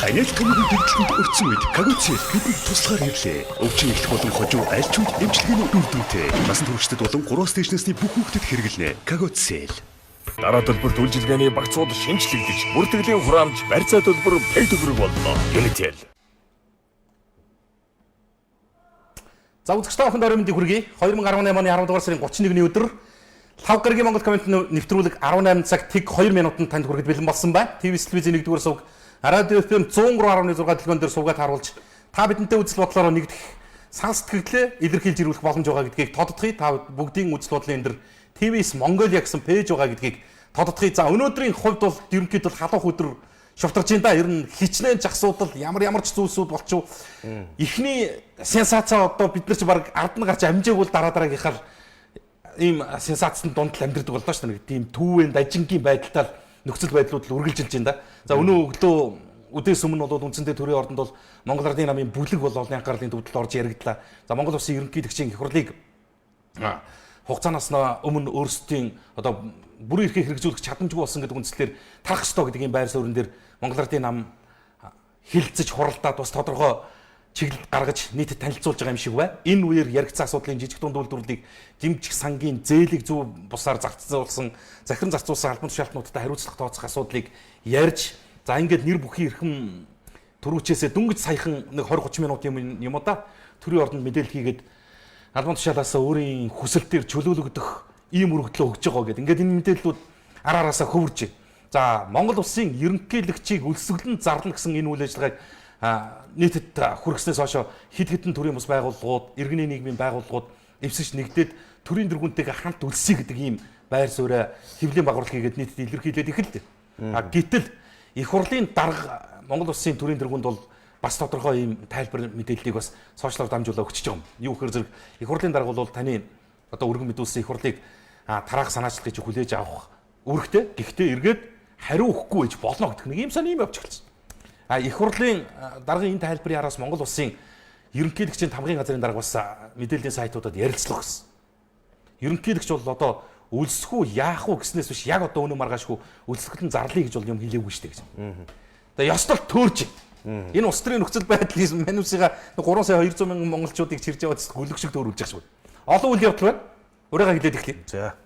Ханилт томгийн дэлгэцэнд өрцөн үед Кагуци бидний туслахаар ирлээ. Өвчин их болон хожуу альч үед эмчилгээний үр дүнтэй. Насан туршид болон 3-аас дээш насны бүх хүүхдэд хэрэглэнэ. Кагуци. Дараа төлбөр төлжилгээний багцууд шинжлэгдэж, бүртгэлийн хураамж, барьцаа төлбөр, пэй төлбөр болно. Unitel. За үзэгчтэй охин дөрөв мэндийг хүргэе. 2018 оны 10 дугаар сарын 31-ний өдөр Лав гарагийн Монгол комент нэвтрүүлэг 18 цаг тэг 2 минутанд танд хүргэж бэлэн болсон байна. ТV телевизийн 1-р сувг радио FM 103.6 дэлгүүн дээр суугаад харуулж та бидэнтэй үзэл бодлороо нэгдэх сан сэтгэлдээ илэрхийлж ирүүлэх боломж байгаа гэдгийг тодотгоё. Та бүгдийн үзэл бодлын энэ TVS Mongolia гэсэн пэйж байгаа гэдгийг тодотгоё. За өнөөдрийн хувьд бол ерөнхийдөө халуун өдөр шувтарч байна да. Ер нь хичнээн жагсуудал ямар ч зүйлсүүд болчихв. Эхний сенсац одоо бид нар ч баг ард нь гарч амжааг бол дараагийнхаар ийм сенсацны дунд л амьдрдаг боллоо шүү дээ. Тийм түүвэн дажингийн байдалтай нөхцөл байдлууд л үргэлжилж байна да. За өнөө өглөө үдээс өмнө бол үндсэндээ төрийн ордонд бол Монгол Ардын намын бүлэг бол олон анхаарлын төвдөлд орж яригдлаа. За Монгол Улсын ерөнхийлөгчийн их хурлыг хугацаанаас өмнө өөрсдийн одоо бүрэн эрхийг хэрэгжүүлэх чадамжгүй болсон гэдэг үндслээр тарах ёстой гэдэг ийм байр суурин дээр Монгол Ардын нам хилцэж хуралдаад бас тодорхой чиглэл гаргаж нийтэд танилцуулж байгаа юм шиг байна. Энэ үеэр яригдсан асуудлын жижиг дунд үйлдвэрлэлийг дэмжих сангийн зээлийг зөв бусаар захиран зарцуулсан албан тушаалтнуудад хариуцлах тооцох асуудлыг ярьж за ингээд нэр бүхий эрхэм төрүүчээсээ дүнгиж саяхан нэг 20-30 минутын юм да төрийн ордонд мэдээлэл хийгээд албан тушаалаас өөрийн хүсэлтээр чөлөөлөгдөх ийм өргөдлөө өгж байгаа гэдэг. Ингээд энэ мэдээллүүд араараасаа хөвөрж байна. За Монгол Улсын ерөнхийлөгчийг өлсгөлн зарлана гэсэн энэ үйл ажиллагааг нийтэд хүргэснээс хойш хэд хэдэн төрлийн бас байгууллагууд, иргэний нийгмийн байгууллагууд эвсэж нэгдээд төрийн дэргүүнтэйгээ хамт өлсөе гэдэг ийм байр суурь хэвлэлийн багварлаг хийгээд нийтэд илэрхийлээд эхэллээ. Гэтэл их хурлын дарга Монгол Улсын төрийн дэргүүнд бол бас тодорхой ийм тайлбар мэдээллийг бас сошиалар дамжуулаад өгч байгаа юм. Юу гэхээр зэрэг их хурлын дарга бол таны одоо өргөн мэдүүлсэн их хурлыг тараах санаачлагыг хүлээж авах үүрэгтэй. Гэхдээ эргээд хариу өгөхгүй байж болно гэдэг нэг ийм сони юм явж эхэлсэн. Их хурлын даргын энэ тайлбарын араас Монгол Улсын ерөнхийлөгчийн тамгын газрын дарга бас мэдээллийн сайтуудад ярилцлага өгсөн. Ерөнхийлөгч бол одоо өлсөхгүй яах вэ гэснээс биш яг одоо өнөө маргаашгүй өлсгөлн зарлая гэж бол юм хэлээгүй шүү дээ гэж. Тэгээ ёстол төөрж байна. Энэ улс төрийн нөхцөл байдлын манусыга 3 сая 200 мянган монголчуудыг чирж яваад гөлөг шиг төөрүүлж байгаа шүү. Олон үйл явдал байна. Өөрийгөө хэлээд эхлэе. За.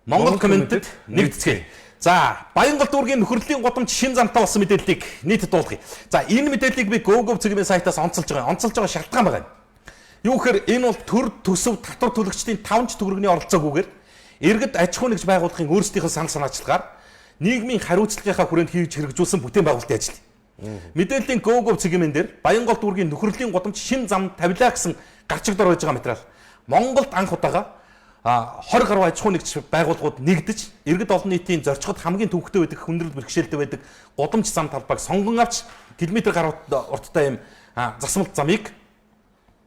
Монгол комментэд нэгдэцгээе. За, Баянгол дүүргийн нөхөрлөлийн гудамж шин замтай болсон мэдээллийг нийтэд дуулгая. За, энэ мэдээллийг би Go.gov цэгийн сайтаас онцолж байгаа. Онцолж байгаа шалтгаан байгаа юм. Юу гэхээр энэ бол төр төсөв татвар төлөгчдийн 5 төгрөгийн оролцоогүйгээр иргэд аж ахуй нэгж байгууллагын өөрсдийнхөө санал санаачлагаар нийгмийн хариуцлагынхаа хүрээнд хийж хэрэгжүүлсэн бүтээн байгуулалтын ажил. Мэдээллийн Go.gov цэгийн дээр Баянгол дүүргийн нөхөрлөлийн гудамж шин зам тавилаа гэсэн гарчигдор байж байгаа материал. Монголд анх удаага 20 гаруй аж ахуй нэгж байгууллагууд нэгдэж иргэд олон нийтийн зорчгод хамгийн төвөгтэй байдаг хүндрэл бэрхшээлтэй байдаг гудамж зам талбайг сонгон авч километр гаруй урттай юм засмалт замыг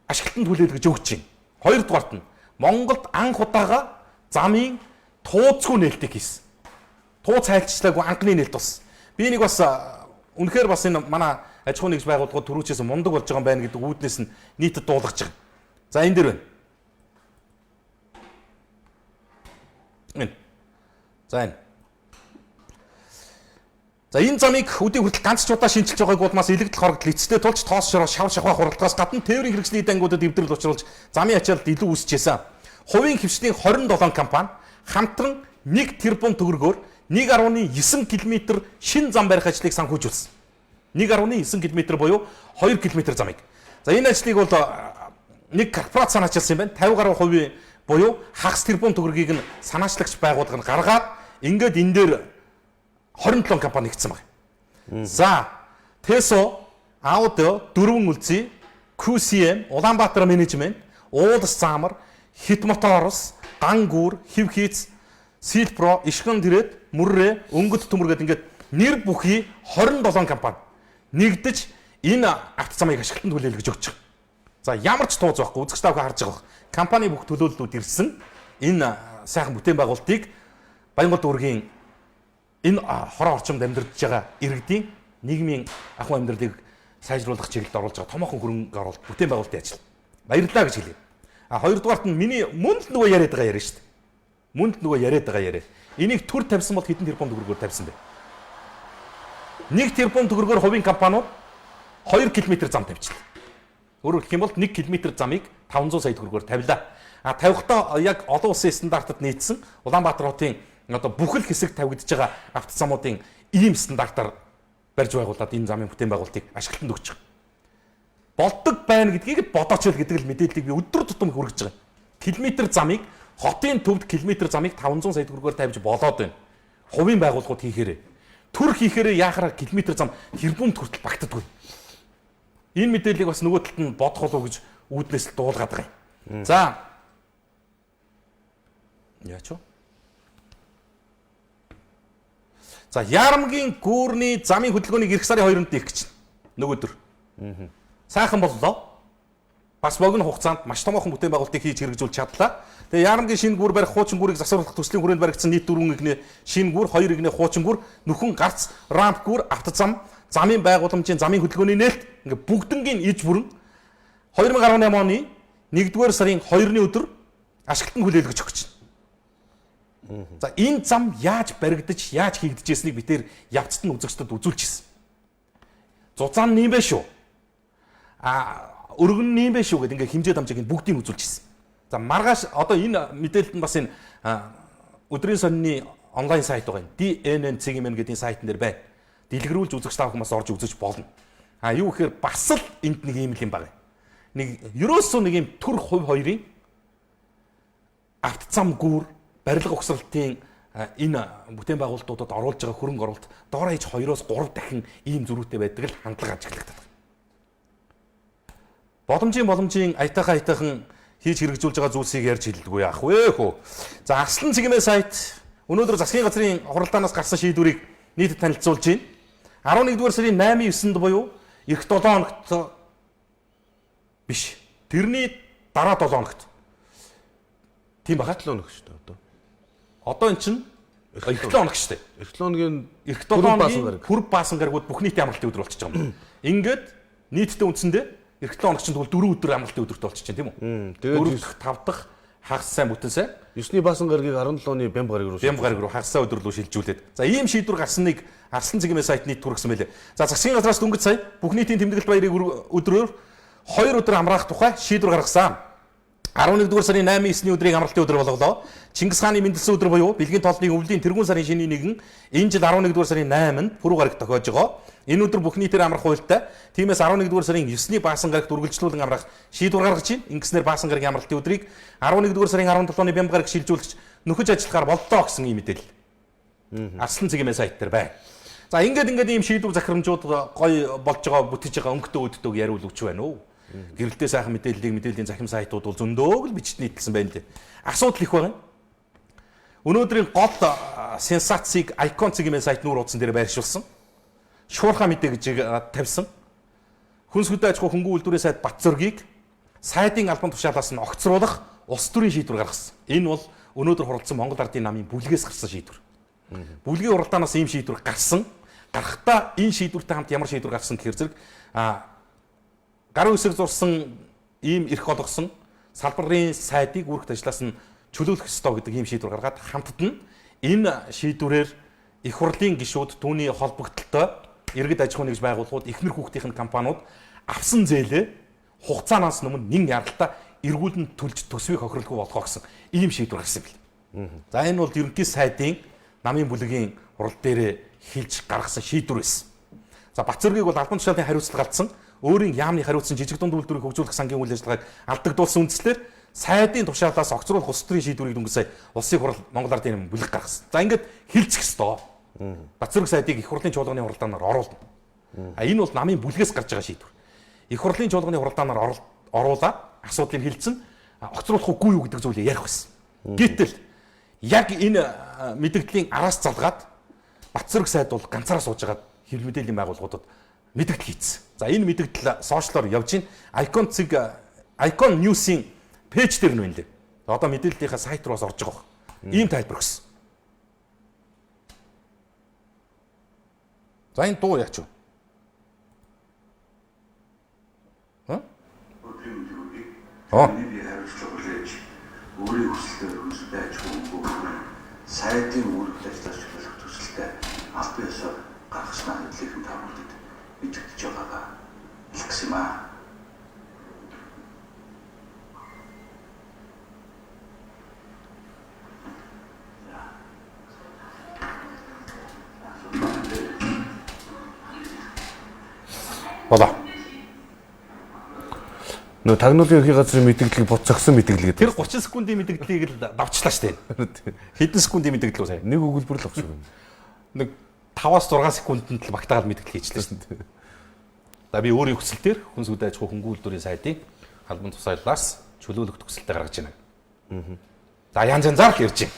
ашиглалтанд хүлээлгэж өгч байна. Хоёрдугаарт нь Монголд анх удаага замын тууцгүй нээлтийг хийсэн. Тууц хайлтчлаагүй анхны нээлт болсон. Би нэг бас үнэхээр бас энэ манай аж ахуй нэгж байгууллагууд түрүүчээс мундаг болж байгаа юм байна гэдэг үүднээс нь нийтэд дуулгаж байгаа. За энэ дээр байна. Энэ. За энэ. За энэ замыг өдий хүртэл ганц ч удаа шинжилж байгааг улмаас илэгдэл хорогдол эцэстээ тулж тоос шороо шав шавхаа хуралдаас гадна тээврийн хэрэгслийн ангуудад эвдрэл учруулж замын ачаалт илүү үсчихсэн. Хувийн хвшлийн 27 компани хамтран 1 тэрбум төгрөгөөр 1.9 км шин зам барих ажлыг санхүүжүүлсэн. 1.9 км буюу 2 км замыг. За энэ ажлыг бол нэг корпорац санаачилсан юм байна. 50 гаруй хувийн буюу хагас тэрбум төгрөгийг нь санаачлагч байгууллага нь гаргаад ингээд энэ дээр 27 компани нэгдсэн байна. За Teso, Auto, дөрвөн үлзий, QCM, Улаанбаатар менежмент, Уулас Заамар, Хит Моторс, Гангүүр, Хивхийц, Силпро, Ишгэн Тэрэд, Мөррэ, Өнгөт Төмөр гэдэг ингээд нэр бүхий 27 компани нэгдэж энэ автозамыг ашиглалтанд хүлээлгэж өгч байгаа. За ямар ч тууз байхгүй үзэгч тавхаа харж байгаа. Компани бүх төлөөллүүд ирсэн энэ сайхан бүтээн байгуулалтыг Баянгол дүүргийн энэ хорон орчимд амьдарч байгаа иргэдийн нийгмийн ахуйн амьдралыг сайжруулах чиглэлд оруулж байгаа томоохон хөрөнгө оруулалт бүтээн байгуулалтын ажил. Баярлалаа гэж хэлье. Хоёрдугаарт нь миний мөнд нөгөө яриад байгаа яриа шүү дээ. Мөнд нөгөө яриад байгаа яриа. Энийг төр тавьсан бол хэдэн тэрбум төгрөгөөр тавьсан бэ? 1 тэрбум төгрөгөөр хувийн компаниуд 2 км зам тавьчихлаа. Өөрөөр хэлэх юм бол 1 км замыг 500 сая төгрөгөөр тавилаа. Тавихдаа яг олон улсын стандартад нийцсэн Улаанбаатар хотын одоо бүхэл хэсэг тавигдж байгаа автозамуудын ийм стандартаар барьж байгуулад энэ замын бүтээн байгуулалтыг ашиглалтанд өгч байгаа. Болдог байна гэдгийг бодооч л гэдэг л мэдээллийг би өдөр тутам хүргэж байгаа. Километр замыг хотын төвд километр замыг 500 сая төгрөгөөр тавьж болоод байна. Хувийн байгууллагууд хийхээрээ. Төр хийхээрээ яахаар километр зам тэрбумд хүртэл багтдаггүй. Энэ мэдээллийг бас нөгөө талд нь бодох болов гэж үүднээс л дуулгаад байгаа юм. За. Яач вэ? За Ярамгийн гүүрний замын хөдөлгөөнийг эх сарын 2-нд дийлэх гэж нөгөөдөр. Сайхан боллоо. Бас богино хугацаанд маш томоохон бүтээн байгуулалтыг хийж хэрэгжүүлж чадлаа. Тэгээ Ярамгийн шинэ гүүр барих хуучин гүүрийг засварлах төслийн хүрээнд баригдсан нийт 4 игнэ шинэ гүүр, 2 игнэ хуучин гүүр, нөхөн гарц, рамп гүүр, автозам, замын байгууламжийн замын хөдөлгөөний нээлт ингээ бүгднгийн иж бүрэн 2018 оны 1-р сарын 2-ны өдөр ашиглалтанд хүлээлгэж өгч байна. За энэ зам яаж баригдаж, яаж хийгдэжсэнийг би тэр явцад нь үзэгчдэд үзүүлж ирсэн. Зузаан нэм бэ шүү. Өргөн нэм бэ шүү гэдэг ингээ хэмжээ дамжийг бүгдийг үзүүлж ирсэн. За маргааш одоо энэ мэдээлэлд нь бас энэ өдрийн сонины онлайн сайт байгаа юм. DNN-CGM гэдэг сайтн дээр байна. Дэлгэрүүлж үзэгч та хүмүүс орж үзэж болно. Юу гэхээр бас л энд нэг юм юм байна. Нэг ерөөсөө нэг юм төр хувь хоёрын автозам гүүр барилга угсралтын энэ бүтээн байгуулалтуудад оруулж байгаа хөрөнгө оруулалт доороо иж 2-оос 3 дахин ийм зөрүүтэй байдаг л хандлага ажиглагдаад байна. Боломжийн аятайхан хийж хэрэгжүүлж байгаа зүйлсийг ярьж хэллгүй яах вэ хөө. За Арслан цэгмээ сайт өнөөдөр засгийн газрын хуралдаанаас гарсан шийдвэрийг нийтэд танилцуулж байна. 11-р сарын 8-9-нд буюу эх 7 хоногт биш. Тэрний дараа 7 хоногт. Тийм баха 7 хоног шүү дээ одоо. Одоо эн чинь эх 7 хоног шүү дээ. Эх 7 хоногийн эх 7 хоногийн хүрэг баасан гаригууд бүх нийтийн амралтын өдөр болчихж байгаа юм. Ингээд нийтдээ үндсэндээ эх 7 хоног чинь тэгвэл 4 өдөр амралтын өдөрт болчихж байна тийм үү? Тэгээд 4 дахь 5 дахь хагас сайн бүтэн сайн. 9-ний баасан гаригийг 17 оны бямб гариг руу хагас сайн өдөр рүү шилжүүлээд. За ийм шийдвэр гарсныг Арслан цэгмээ сайтны түргсэн мэлээ. За засгийн газраас дөнгөж сая бүх нийтийн тэмдэглэлт баярыг өдрөөр 2 өдөр амраах тухай шийдвэр гаргасан. 11-р сарын 8-9-ний өдрийг амралтын өдөр болголоо. Чингис хааны мэндэлсэн өдөр буюу Бэлгийн тоолны өвлийн тэргүүн сарын шиний нэгэн энэ жил 11-р сарын 8-нд пүрэв гарагт тохиож байгаа. Энэ өдөр бүх нийтээр амрах хуультай. Тиймээс 11-р сарын 9-ний баасан гарагт үргэлжлүүлэн амрах шийдвэр гаргаж байна. Ингэснээр баасан гарагийн амралтын өдрийг 11-р сарын 17-ны бямб гараг шилжүүлж нөхөж ажиллахаар боллоо гэсэн ийм мэдээлэл. Арслан цэгмээ сайт дээр байна. За ингээд ийм шийдвэр захирамжууд гоё болж байгаа бүтэж байгаа өнгөтэй өддөг яриул өгч байна уу? Гэрэлтэй сайхан мэдээллийн захим сайтууд бол зөндөг л бичиж нийтэлсэн байна лээ. Асуудал их байна. Өнөөдрийн гол сенсацийг Icon цэгмээ сайт нүүр утсан дээр байршуулсан. Шуурхаа мэдээ гэж тавьсан. Хүнс хөдөө аж ахуй хөнгөн үйлдвэрийн сайд Батзөргийг сайдын албан тушаалаас нь огцруулах улс төрийн шийдвэр гаргасан. Энэ бол өнөөдөр хуралдсан Монгол Ардын намын бүлгээс гарсан шийдвэр. Бүлгийн уралдаанаас ийм шийдвэр гарсан. Гарахдаа энэ шийдвэртэй хамт ямар шийдвэр гарсан гэхээр зэрэг гарын үсэг зурсан ийм эрх олгосон салбарын сайдыг үүрэгт ажилласан чөлөөлөх ёстой гэдэг ийм шийдвэр гаргаад хамтд нь энэ шийдвэрээр их хурлын гишүүд түүний холбогдлолтой иргэд аж ахуйн нэгж байгууллагууд эхнэр хүүхдийн компаниуд авсан зээлээ хугацаанаас өмнө нэн яралтаа эргүүлэн төлж төсвийг хохирлгүй болгох гэсэн ийм шийдвэр гарсан юм. За энэ бол ерөнхий сайдын намын бүлгийн хурал дээр хэлж гаргасан шийдвэр байсан. За Бацэргийг бол албан тушаалын хариуцлага алдсан, өөрийн яамны хариуцсан жижиг дунд үйлдвэрийг хөгжүүлэх сангийн үйл ажиллагааг алдагдуулсан үндслээр сайдын тушаалаас огцруулах улс төрийн шийдвэрийг дөнгөж сая улсын хурал Монгол Ардын бүлэг гаргасан. За ингээд хэлцэх ёстой. Бацэрэг сайдыг их хурлын чуулганы хуралдаанаар оруулна. Энэ бол намын бүлгээс гарч байгаа шийдвэр. Их хурлын чуулганы хуралдаанаар оруулаад асуудлыг хэлсэн, огцруулах үгүй юу гэдэг зүйлийг ярих байсан. Гэтэл яг энэ мэдээллийн араас залгаад Бацэрэг сайд бол ганцаараа сууж байгаа хэвлэл мэдээллийн байгууллагуудад мэдээлэл хийцэн. За энэ мэдээлэл сошиалоор явж байна. Icon News-ийн пэйж дээр нь байна лээ. Одоо мэдээллийнхаа сайт руу бас орж байгаа байна. Ийм тайлбар өгсөн. За энэ дуу яач вэ? Өөрийн хүслээр хүсэлтэй аж ахуйн хөгжмөн сайдын үүрэгт ажиллаж болох төсөлтэй аль биесээр гаргаснаа хэвлэхэн таамаглаад мэдэгдэж байгаагаа хэлсэн юм аа. Болоо. Нөө тагнуулын ерхий газрын мэдээллийг буцагсан мэдээлэл гэдэг. Тэр 30 секундын мэдээллийг л давчлаа штэ. Хэдэн секундын мэдээлэл үү сая? Нэг өгүүлбэр л авсан юм. Нэг 5-аас 6 секундэд л багтаагаад мэдээлэл хийчлээ штэ. За би өөрийн хүсэлтээр хүнс үдэ аж ахуй хөнгөн үйлдвэрийн сайдын албан тушаалаас чөлөөлөх төсөлтэй гаргаж байна. За янз янзаар л ярьж байна.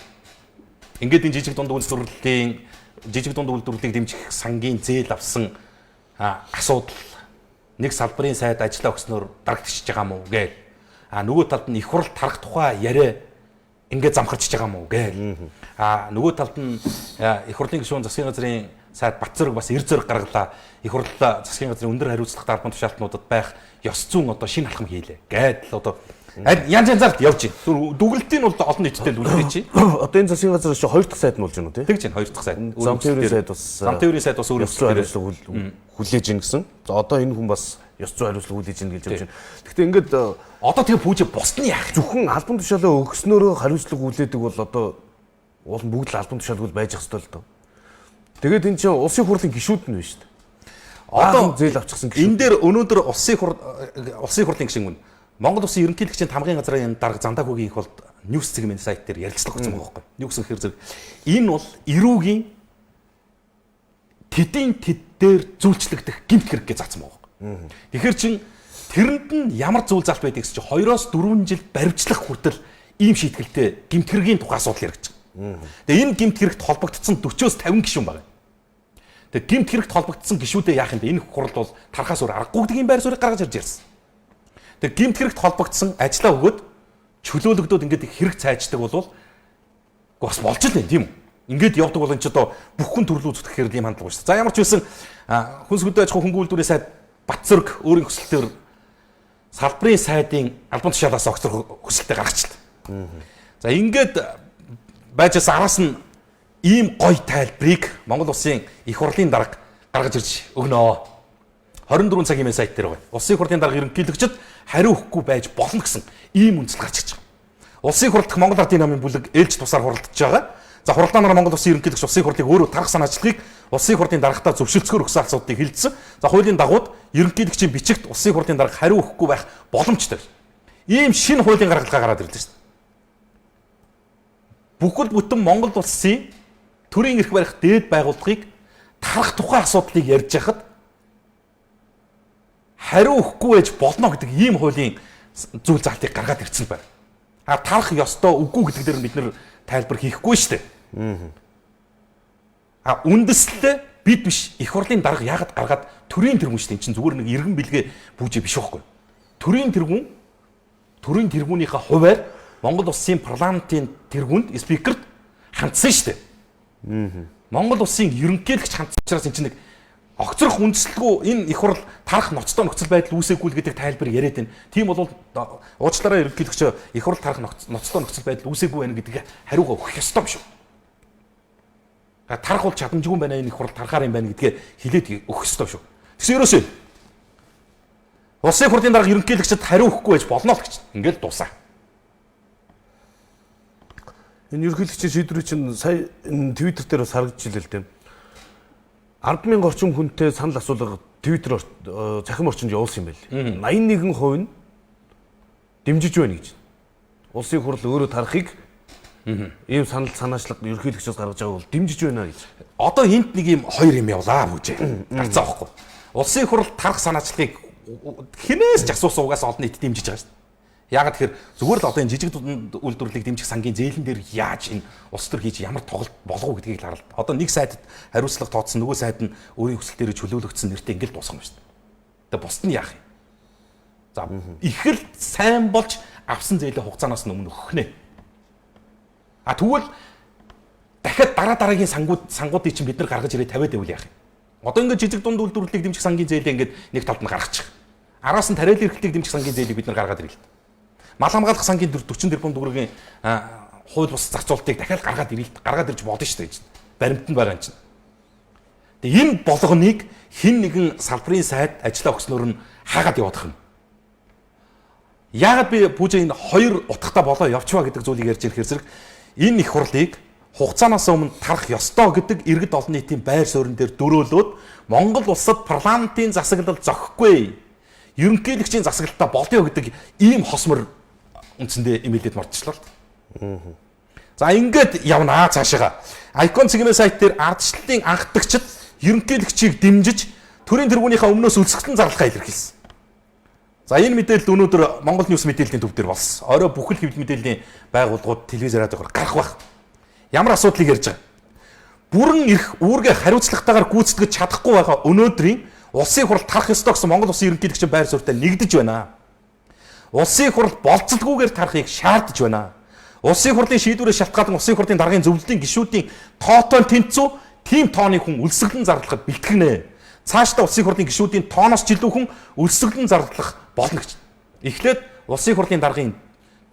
Ингээд энэ жижиг дунд үйлдвэрлэлийг дэмжих сангийн зээл авсан асуудал нэг салбарын сайд ажиллаа өгснөөр дарагдчихж байгаа мó гээл. Нөгөө талд нь их хурл тарах тухай яриа ингээд замхарчж байгаа мó гээл. Нөгөө талд нь их хурлын гишүүн засгийн газрын сайд Бацэрэг бас эр зэрэг гаргалаа. Их хурл засгийн газрын өндөр хариуцлагатай албан тушаалтнуудад байх ёс зүйн одоо шинэ алхам хийлээ. Гээд л одоо янз янзаар явж байна. Дүгнэлтийн бол олон нийтэд л үлдээ чи. Одоо энэ засгийн газар шиг хоёр дахь сайд нь болж байна уу тий? Тэгж байна хоёр дахь сайд. Зам тээврийн сайд бас өөр ёс зүйн хариуцлага хүлээж ийн гэсэн. За одоо энэ хүн бас ёс зүйн хариуцлага хүлээж ийн гэж явж байна. Гэхдээ ингээд одоо тэгээ пүүжэ бусны яах? Зөвхөн албан тушаалаа өгснөөрөө хариуцлага хүлээдэг бол одоо уул нь бүгд л албан тушаалгүй байж ах ёстой л доо. Тэгээд энэ чинь улсын хурлын гишүүд нь байна шүү дээ. Одоо зээл авчихсан гишүүд. Энэ дээр өнөөдөр улсын хурлын гишүүн мөн Монгол Улсын ерөнхийлөгчийн тамгын газрын дарга Зандагүгийн их болд ньюс цэгмийн сайт дээр ярилцлага өгсөн байгаа байхгүй. Юу гэсэн хэрэг энэ бол эрүүгийн тэдийн тэдээр зүйлчлэгдэх гэмт хэрэг гэж заасан байгаа байхгүй. Тэгэхээр чин тэрэнд нь ямар зүйл залт байдгийг чи 2-4 жил баримтлах хүртэл ийм шийтгэлтэй гэмт хэргийн тухай асуудал яригдж байгаа. Тэгээ энэ гэмт хэрэгт холбогдсон 40-оос 50 гишүүн байна. Тэгээ гэмт хэрэгт холбогдсон гишүүдээ яах юм бэ? Энэ хурал бол тархаас өөр аргагүй гэдэг юм байр суурийг гаргаж ирж ярьсан. Тэгээ гэмт хэрэгт холбогдсон ажиллаа өгөөд чөлөөлөгдөөд ингээд хэрэг цайждаг бол бас болж л байна тийм үү? Ингээд явдаг бол энэ ч одоо бүх хүн төрлөө зүтгэхээр ийм хандлага байна шүү дээ. За ямар ч байсан хүнс хөдөө аж ахуй хөнгөн үйлдвэрийн сайд Бацэрэг өөрийн хүсэлтээр салбарын сайдын албан тушаалаас огцрох хүсэлтээ гаргачлаа. За ингээд байжээс араас нь ийм гоё тайлбарыг Монгол Улсын их хурлын дарга гаргаж ирж өгнө. 24 цагийн сайт дээр байна. Улсын хурлын дарга ерөнхийлөгчд хариу өгөхгүй байж болно гэсэн ийм үндэслэл гарч ирж байгаа. Улсын хурал дахь Монгол Ардын намын бүлэг ээлж тусаар хуралдаж байгаа. За хуралдаанаар Монгол Улсын ерөнхийлөгч улсын хурлыг өөрөө тарах санаачлагыг улсын хурлын даргатаа зөвшөлдсөөр өгсөн асуудлыг хэлсэн. За хуулийн дагуу ерөнхийлөгчийн бичигт улсын хурлын дарга хариу өгөхгүй байх боломжтой. Ийм шинэ хуулийн гаргалгаа гараад ирлээ шүү дээ. Бүхэл бүтэн Монгол Улсын төрийн эрх барих дээд байгууллагыг тарах тухай асуудлыг ярьж байхад хариу өгөхгүй байж болно гэдэг ийм хуулийн зүйл залтыг гаргаад ирсэн байна. Тарах ёстой үгүй гэдэг дээр бид нэр тайлбар хийхгүй шүү дээ. Үндэслэлээ бид биш их хурлын дарга яагаад гаргаад төрийн тэргүүн шүү дээ. Энд чинь зүгээр нэг иргэн бэлгээ бүүжээ биш байхгүй. Төрийн тэргүүнийхээ хуваар Монгол Улсын парламентын тэргүүнд спикерт хандсан шүү дээ. Монгол Улсын ерөнхийлөгч хандсанчраас энэ чинь нэг огцрох үндэслэлгүй энэ их хурл тарах ноцтой нөхцөл байдал үүсээгүй л гэдэг тайлбар яриад байна. Тийм бол уучлаарай ерөнхийлөгч их хурл тарах ноцтой нөхцөл байдал үүсээгүй байна гэдгийг хариугаа өгөх ёстой юм шүү. Тарах бол чадамжгүй байна энэ их хурл тарахаар юм байна гэдгээ хэлээд өгөх ёстой шүү. Тэгсэн ерөөсөө улсын хурлын дарга ерөнхийлөгчд хариу өгөхгүй байж болно л гэж. Ингээд дуусаа. Энэ ерөнхийлөгчийн шийдвэрийг чинь сая Twitter дээр бас харагдаж илээ л дээ. 10,000 орчим хүнтэй санал асуулга Twitter цахим орчинд явуулсан юм байл. 81% нь дэмжиж байна гэж. Улсын хурл өөрөө тарахыг ийм санаачлаг ерөнхийлөгчөөс гаргаж байгаа бол дэмжиж байна гэж. Одоо хинт нэг юм хоёр юм явлаа бүжээ. Гарцаа байхгүй. Улсын хурл тарах санаачлагыг хинээс ч асуусан угаас олон нийт дэмжиж байгаа шүү дээ. Яагаад тэгэхээр зүгээр л одоо энэ жижиг үйлдвэрлэлийг дэмжих сангийн зээлэн дээр яаж энэ улс төр хийж ямар тоглолт болов уу гэдгийг л харалт. Одоо нэг сайдд хариуцлага тооцсон, нөгөө сайд нь өөрийн хүсэл дээр чөлөөлөгдсөн нэртэй ингээл дуусгах юм шүү дээ. Тэгээ бусд нь яах юм? За их л сайн болж авсан зээлээ хугацаанаас өмнө өгөх нэ. А тэгвэл дахиад дараагийн сангуудыг чинь бид нар гаргаж ирээ тавиад байвал яах юм? Одоо ингээд жижиг дунд үйлдвэрлэлийг дэмжих сангийн зээлээ ингээд нэг талд нь гаргачих. Араас нь тариалан эрхлэлийг дэмжих сангийн зээлийг бид нар гаргаад ирээ. Мал хамгаалах сангийн 40 тэрбум төгрөгийн хууль бус зарцуулалтыг дахиад гаргаад ирж болно шүү дээ. Баримт нь байгаа юм чинь. Тэгээ энэ болгоныг хэн нэгэн салбарын сайд ажиллаа өгснөөр нь хаагаад явуудах юм. Яагаад би бүжээ энэ хоёр утгатай болоо явчваа гэдэг зүйлийг ярьж ирэх хэрэг энэ их хурлыг хугацаанаас өмнө тарах ёстой гэдэг иргэд олон нийтийн байр суурин дээр дөрөөлөөд Монгол улсад парламентын засаглал зохихгүй, ерөнхийлөгчийн засаглалтаа болё гэдэг ийм хосмор үндсэндээ имэйлэд мордчихлоо. За ингээд явнаа цаашаа. Icon цэгмээ сайт дээр ардчлалын анхдагчид ерөнхийлөгчийг дэмжиж төрийн тэргүүнийхээ өмнөөс өлсгөлтөн зарлахаа илэрхийлсэн. За энэ мэдээлэл өнөөдөр Монгол Ньюс мэдээллийн төв дээр болсон. Орой бүхэл хэвлэл мэдээллийн байгууллагууд телевиз радиогоор гарах байх. Ямар асуудлыг ярьж байгаа. Бүрэн эрх үүргээ хариуцлагатайгаар гүйцэтгэж чадахгүй байгаа өнөөдрийн улсын хурал тарах ёстой гэсэн Монгол улсын ерөнхийлөгчийн байр суурьтай нэгдэж байна. Улсын хурал болцолгүйгээр тарахыг шаардж байна. Улсын хурлын шийдвэрээс шалтгаалan улсын хурлын даргын зөвлөлийн гишүүдийн тоотойн тэнцүү тийм тооны хүн өлсгөлэн зарлахад бэлтгэнэ. Цаашдаа улсын хурлын гишүүдийн тооноос ч илүү хүн өлсгөлэн зарлах болно гэж. Эхлээд улсын хурлын даргын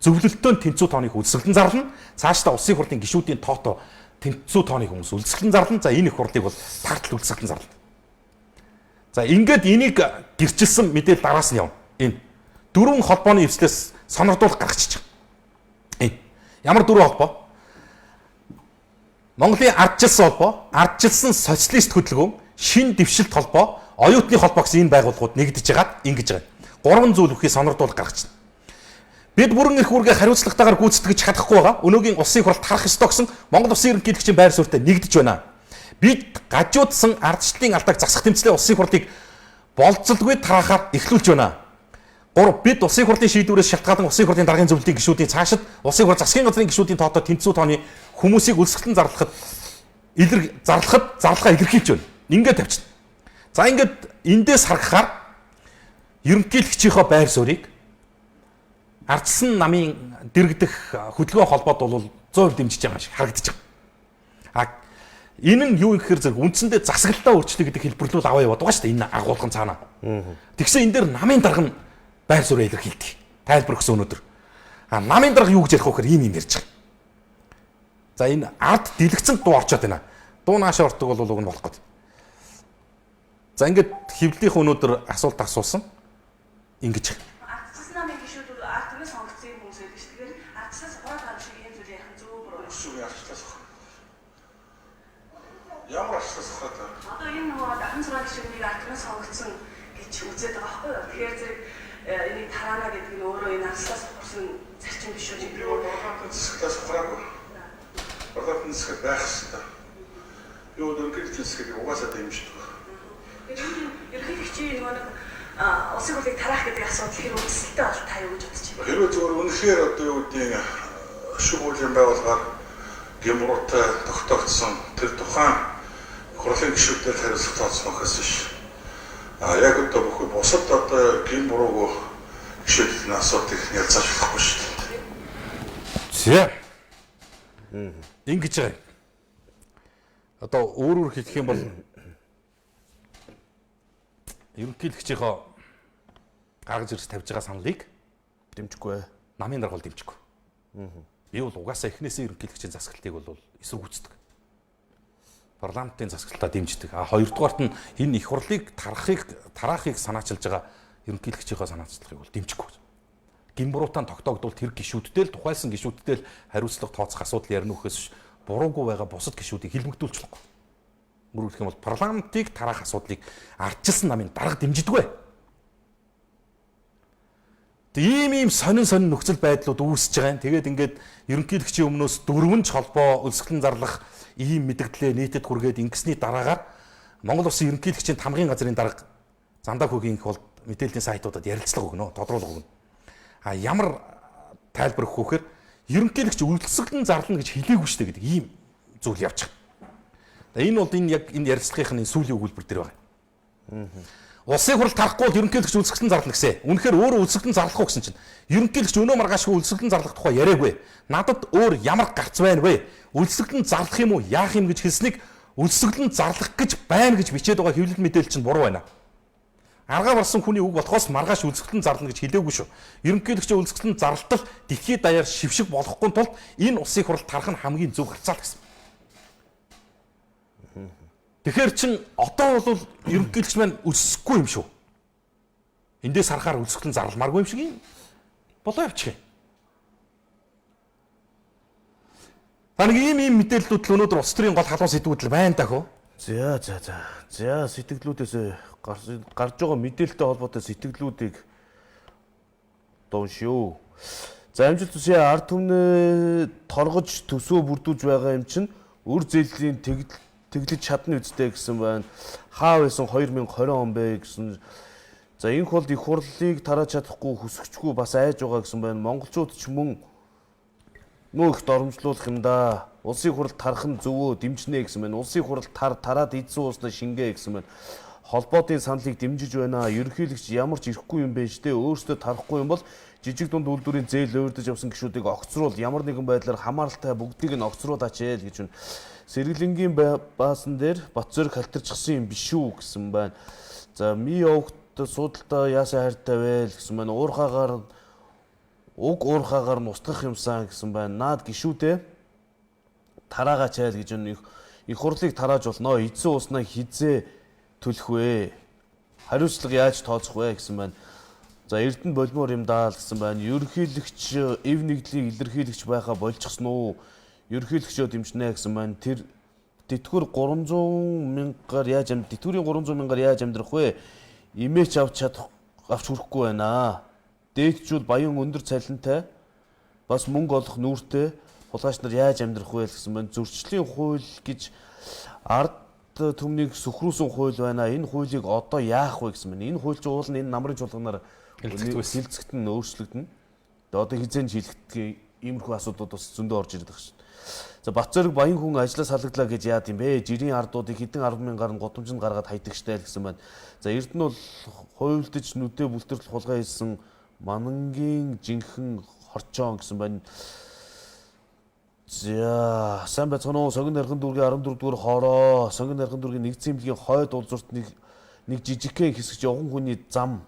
зөвлөлтөнд тэнцүү тооныг өлсгөлэн зарлана. Цаашдаа улсын хурлын гишүүдийн тоотоо тэнцүү тооны хүмүүс өлсгөлэн зарлана. За энэ их хурлыг бол тартал өлсгөлэн зарлана. За ингээд энийг гэрчилсэн мэдээлэл дараас нь явна. Энэ дөрвөн холбооны эвслээс сонирдуулах гаргачих. Энэ ямар дөрвөн холбоо? Монголын ардчилсан холбоо, ардчилсан социалист хөдөлгөөн, шин дэвшилт холбоо, оюутны холбоо гэсэн энэ байгууллагууд нэгдэж байгаад ингэж байгаа. Гурван зүйл бүхий сонирдуулах гаргачихна. Бид бүрэн эрх үүргээ хариуцлагатайгаар гүйцэтгэж чадахгүй байгаа. Өнөөгийн улсын хурал тарах ёстой гэсэн Монгол улсын ерөнхийлөгчийн байр суурьтай нэгдэж байна. Бид гажуудсан ардчлалын алдааг засах тэмцлийн улсын хурлыг болцолгүй тарахаар эхлүүлж байна. 3. Бид улсын хурлын шийдвэрээс шалтгаалan улсын хурлын даргын зөвлөлийн гишүүдийн цаашид улсын хурл засгийн газрын гишүүдийн тоотоо тэнцүү тооны хүмүүсийг өлсгөлтөн зарлахаа илэрхийлж байна. Ингээд тавьчихна. За ингээд эндээс харахаар ерөнхийлөгчийнхөө байр суурийг ардсан намын дэрэгдэх хөдөлгөөн холбоод бол 100% дэмжиж байгаа шиг харагдаж байгаа. Энэ нь юу гэхээр зэрэг үндсэндээ засаглалтаа өөрчлөлт гэдэг хэлбэрлүүл аваа яваад байгаа шүү дээ. Энэ агуулгын цаанаа. Тэгсэн энэ дээр намын дарга нь байр суурь илэрхийлдэг. Тайлбар өгсөн өнөөдөр. Намын дарга юу гэж ярих вэ гэхээр ийм юм ярьж байгаа. За энэ ард дэлгэцэн дуу орчоод байна. Дуу наашаа ортог бол уг нь болох гэдэг. За ингээд хэвлэлийнх өнөөдөр асуулт асуусан. Ингэж. Ардчилсан намын гишүүд ардмын сонгогдсон хүмүүс байдаг шүү. Тэгэхээр ардчлаас хураад гарах шиг ийм зүйл яхан зөв буруу. Өсвөр ардчлаас хураад. Ямар ардчлаас хураад? Одоо энэ нөгөө 16 гишүүдийг ардмын сонгогдсон гэж үзээд байгаа байхгүй юу? Тэгэхээр зэрэг энийг тараана гэдэг нь өөрөө энэ ардчлаас хурсан зарчим биш үү? Би бодлогын засаглаас хураагүй. Бодлогын засаг байх хэрэгтэй. Би өөрөөр хэлбэл угаасаа дэмждэг. Ерөнхийлөгчийн нөгөө улсын хурлыг тараах гэдэг асуудал хэрэг үүсэлтэй бол та юу гэж бодож байна? Хэрвээ зөвхөн үнэхээр одоо юу гэдгийг шүүх хуулийн байгууллагаар гэмбуруутай тогтоогдсон тэр тухайн хурлын гишүүдээр хариуцлага тооцох гэхээс биш. Яг одоо бүхэл бусад одоо гэмбурууг гишүүдийн асуудыг ялцааж болохгүй шүү дээ. За. Ингэж байгаа. Одоо өөрөөр хэлэх юм бол ерөнхийлөгчийнхөө гаргаж ирж тавьж байгаа саналыг Дэмжихгүй. намын дарга бол дэмжихгүй. Би бол угаасаа эхнээсээ ерөнхийлөгчийн засаглалтыг бол эсэргүүцдэг. Парламентын засаглалтаа дэмждэг. Хоёрдугаарт нь энэ их хурлыг тараахыг санаачилж байгаа ерөнхийлөгчийнхөө санаачлагыг бол дэмжихгүй. Гимбуруутаан тогтоогдвол тэр гишүүдтэй л тухайлсан гишүүдтэй л хариуцлага тооцох асуудал ярина үхээс буруугүй байгаа бусад гишүүдийг хилмигдүүлж болохгүй. Мөрөглөх юм бол парламентыг тараах асуудлыг ардчилсан намын дарга дэмждэг. Ийм сонин нөхцөл байдлууд үүсэж байгаа юм. Тэгээд ингээд ерөнхийлөгчийн өмнөөс дөрвөн ч холбоо өлсгөлэн зарлах ийм мэдгдлээ нийтэд хүргээд ингэсний дараагаар Монгол Улсын ерөнхийлөгчийн тамгын газрын дарга Замдаг хөгийн их бол мэдээллийн сайтуудад ярилцлага өгнө, тодруулга өгнө. Ямар тайлбар өгөх вөхөр ерөнхийлөгч өлсгөлэн зарлана гэж хэлээгүй шүү дээ гэдэг ийм зүйл явж байгаа. Энэ бол яг энэ ярилцлагын сүүлийн өгүүлбэр дээр байгаа. Улсын хурал тарахгүй бол ерөнхийлөгч өлсгөлэн зарлана гэсэн. Үнэхээр өөрөө өлсгөлэн зарлахгүй гэсэн чинь ерөнхийлөгч өнөө маргаашгүй өлсгөлэн зарлах тухай яриаггүй. Надад өөр ямар гарц байна вэ? Өлсгөлэн зарлах юм уу, яах юм гэж хэлснийг өлсгөлэн зарлах гэж байна гэж бичээд байгаа хэвлэл мэдээлэл чинь буруу байна. Аргаа барсан хүний үг болохоос маргааш өлсгөлэн зарлана гэж хэлээгүй шүү. Ерөнхийлөгч өлсгөлэн зарлалтал дэлхийд даяар шившиг болохгүй тулд энэ улсын хурал тарах нь хамгийн зөв гарцаа л гэсэн. Тэгэхээр чин одоо бол ерөнхийлөгч маань өсөхгүй юм шүү. Эндээс харахаар өлсгөлэн зарламааргүй юм шиг юм. Болоо явчих юм. Та нэг ийм мэдээллүүд л өнөөдөр улс төрийн гол халуун сэдвүүд л байна даа хөө. За сэтгэлдлүүдээс гарч байгаа мэдээлэлтэй холбоотой сэтгэлдлүүдийг дуушгүй. За амжилт үсээ ард түмнээ торгож төсөө бүрдүүлж байгаа юм чинь үр зээлийн тэглэж чадна үстэй гэсэн байна. Хаа байсан 2020 он бэ гэсэн. За энэ хол их хурлыг тарааж чадахгүй хүсэгчгүй бас айж байгаа гэсэн байна. Монголчууд ч мөн нөө их доромжлуулах юм да. Улсын хурал тарах нь зөвөө дэмжнэ гэсэн байна. Улсын хурал тараад эдсэн ууснаа шингээ гэсэн байна. Холбоотын саналыг дэмжиж байна. Ерөнхийлөгч ямар ч ирэхгүй юм бэ штэ. Өөрөөсөө тарахгүй юм бол жижиг дунд үйлдвэрийн зээл өөрдөж явсан гишүүдийг огцруул ямар нэгэн байдлаар хамааралтай бүгдийг нь огцруулаач ээ гэж байна. Сэргэлэнгийн баасан дээр Батзөрг халтарчихсан юм биш үү гэсэн байна. За ми овогт судалтаа яасан хайртай вэ гэсэн байна. Уурхаагаар нь устгах юмсан гэсэн байна. Наад гишүүдээ тараагач айл гэж их хурлыг тарааж болно. Эдсэн уснаа хизээ төлөх вэ? Хариуцлага яаж тооцох вэ гэсэн байна. За Эрдэнэ болмоор юм даа л гэсэн байна. Ерөнхийлөгч эв нэгдлийг илэрхийлэгч байхаа болчихсон уу? Ерөнхийлөгчөө дэмжнэ гэсэн байна. Тэр тэтгэвэр 300 мянгаар яаж тэтгэврийн 300 мянгаар яаж амьдрах вэ? Имээч авч хүрэхгүй байна. Дээдчүүд баян өндөр цалинтай бас мөнгө олох нүүртэй хулгайч нар яаж амьдрах вэ гэсэн байна. Зөрчлийн хууль гэж ард түмнийг сөхрүүсэн хууль байна. Энэ хуулийг одоо яах вэ гэсэн байна. Энэ хууль чинь уул нь энэ намрын чуулганаар хилцэгдэн өөрчлөгдөнө. Тэгээ одоо хизээнд хилцэгдэх иймэрхүү асуудлууд бас зөндөө орж ирдэг шин. За Батзөрг баян хүн ажлаас халагдлаа гэж яад юм бэ? Жирийн ардуудыг хэдэн 10 мянгаар нь годомжинд гаргаад хайдаг штэ гэсэн байна. За Эрдэнэ бол хуйлдаж нүдэ бүлтэрл хулгай хийсэн Манангийн жинхэнэ хорчоон гэсэн байна. За сайн байцгаана уу? Сонгон нархан дүүргийн 14 дугаар хоороо, Сонгон нархан дүүргийн нэгдсэн эмнэлгийн хойд улзурт нэг жижигхэн хэсэгч явган хүний зам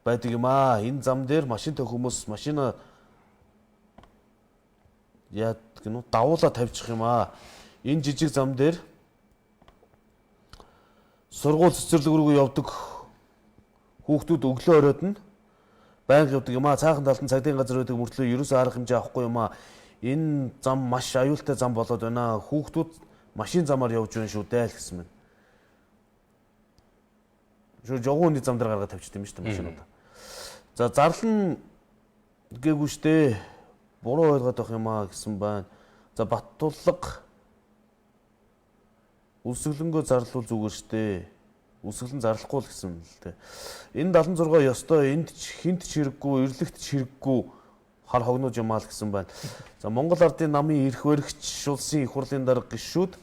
байдаг юм аа. Энэ зам дээр машинтай хүмүүс машина давуулаа тавьчих юм аа. Энэ жижиг зам дээр сургууль цэцэрлэг рүү явдаг хүүхдүүд өглөө оройд нь байнга явдаг юм аа. Цаахан талд нь цагдын газар байдаг мөртлөө ерөөсөө арга хэмжээ авахгүй юм аа. Энэ зам маш аюултай зам болоод байна. Хүүхдүүд машин замаар явж байна шүү дээ л гэсэн мэн. Жогооны зам дээр гаргаад тавьчих юм шүү дээ машинуудаа. За зарлан гээгүй штэ. Буруу ойлгоод байх юм аа гэсэн байна. За Баттулга үлсгэлэнгөө зарлуул зүгээр штэ. Үлсгэлэн зарлахгүй л гэсэн л дээ. Энэ 76 ёстой энд хинт ч хэрэггүй, эрлэгт ч хэрэггүй хар хогнож юмаа л гэсэн байна. За Монгол Ардын намын эрх баригч улсын их хурлын дарга гишүүд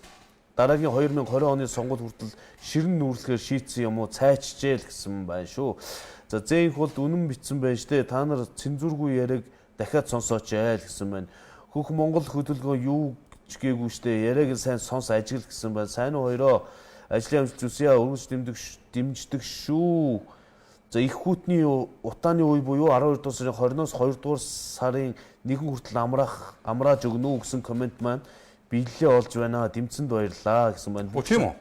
дараагийн 2020 оны сонгуульд хүртэл ширэн нүүрлэхээр шийдсэн юм уу цайчжээ л гэсэн байна шүү. За зээнх бол үнэн битсэн байна штэ. Та нар цензургүй яриаг дахиад сонсооч айл гэсэн байна. Хөх Монгол хөдөлгөөн юу ч гээгүй штэ. Яриаг сайн сонс ажигл гэсэн байна. Сайн уу хоёроо ажлын амжилт үсэе өргөж дэмждэг шүү. За их хүтний утааны үе буюу 12 дугаар сарын 20-оос 2 дугаар сарын 1 хүртэл амрааж өгнө үү гэсэн комент маань биелэлээ олж байна. Дэмцэнд баярлаа гэсэн байна. Тийм үү?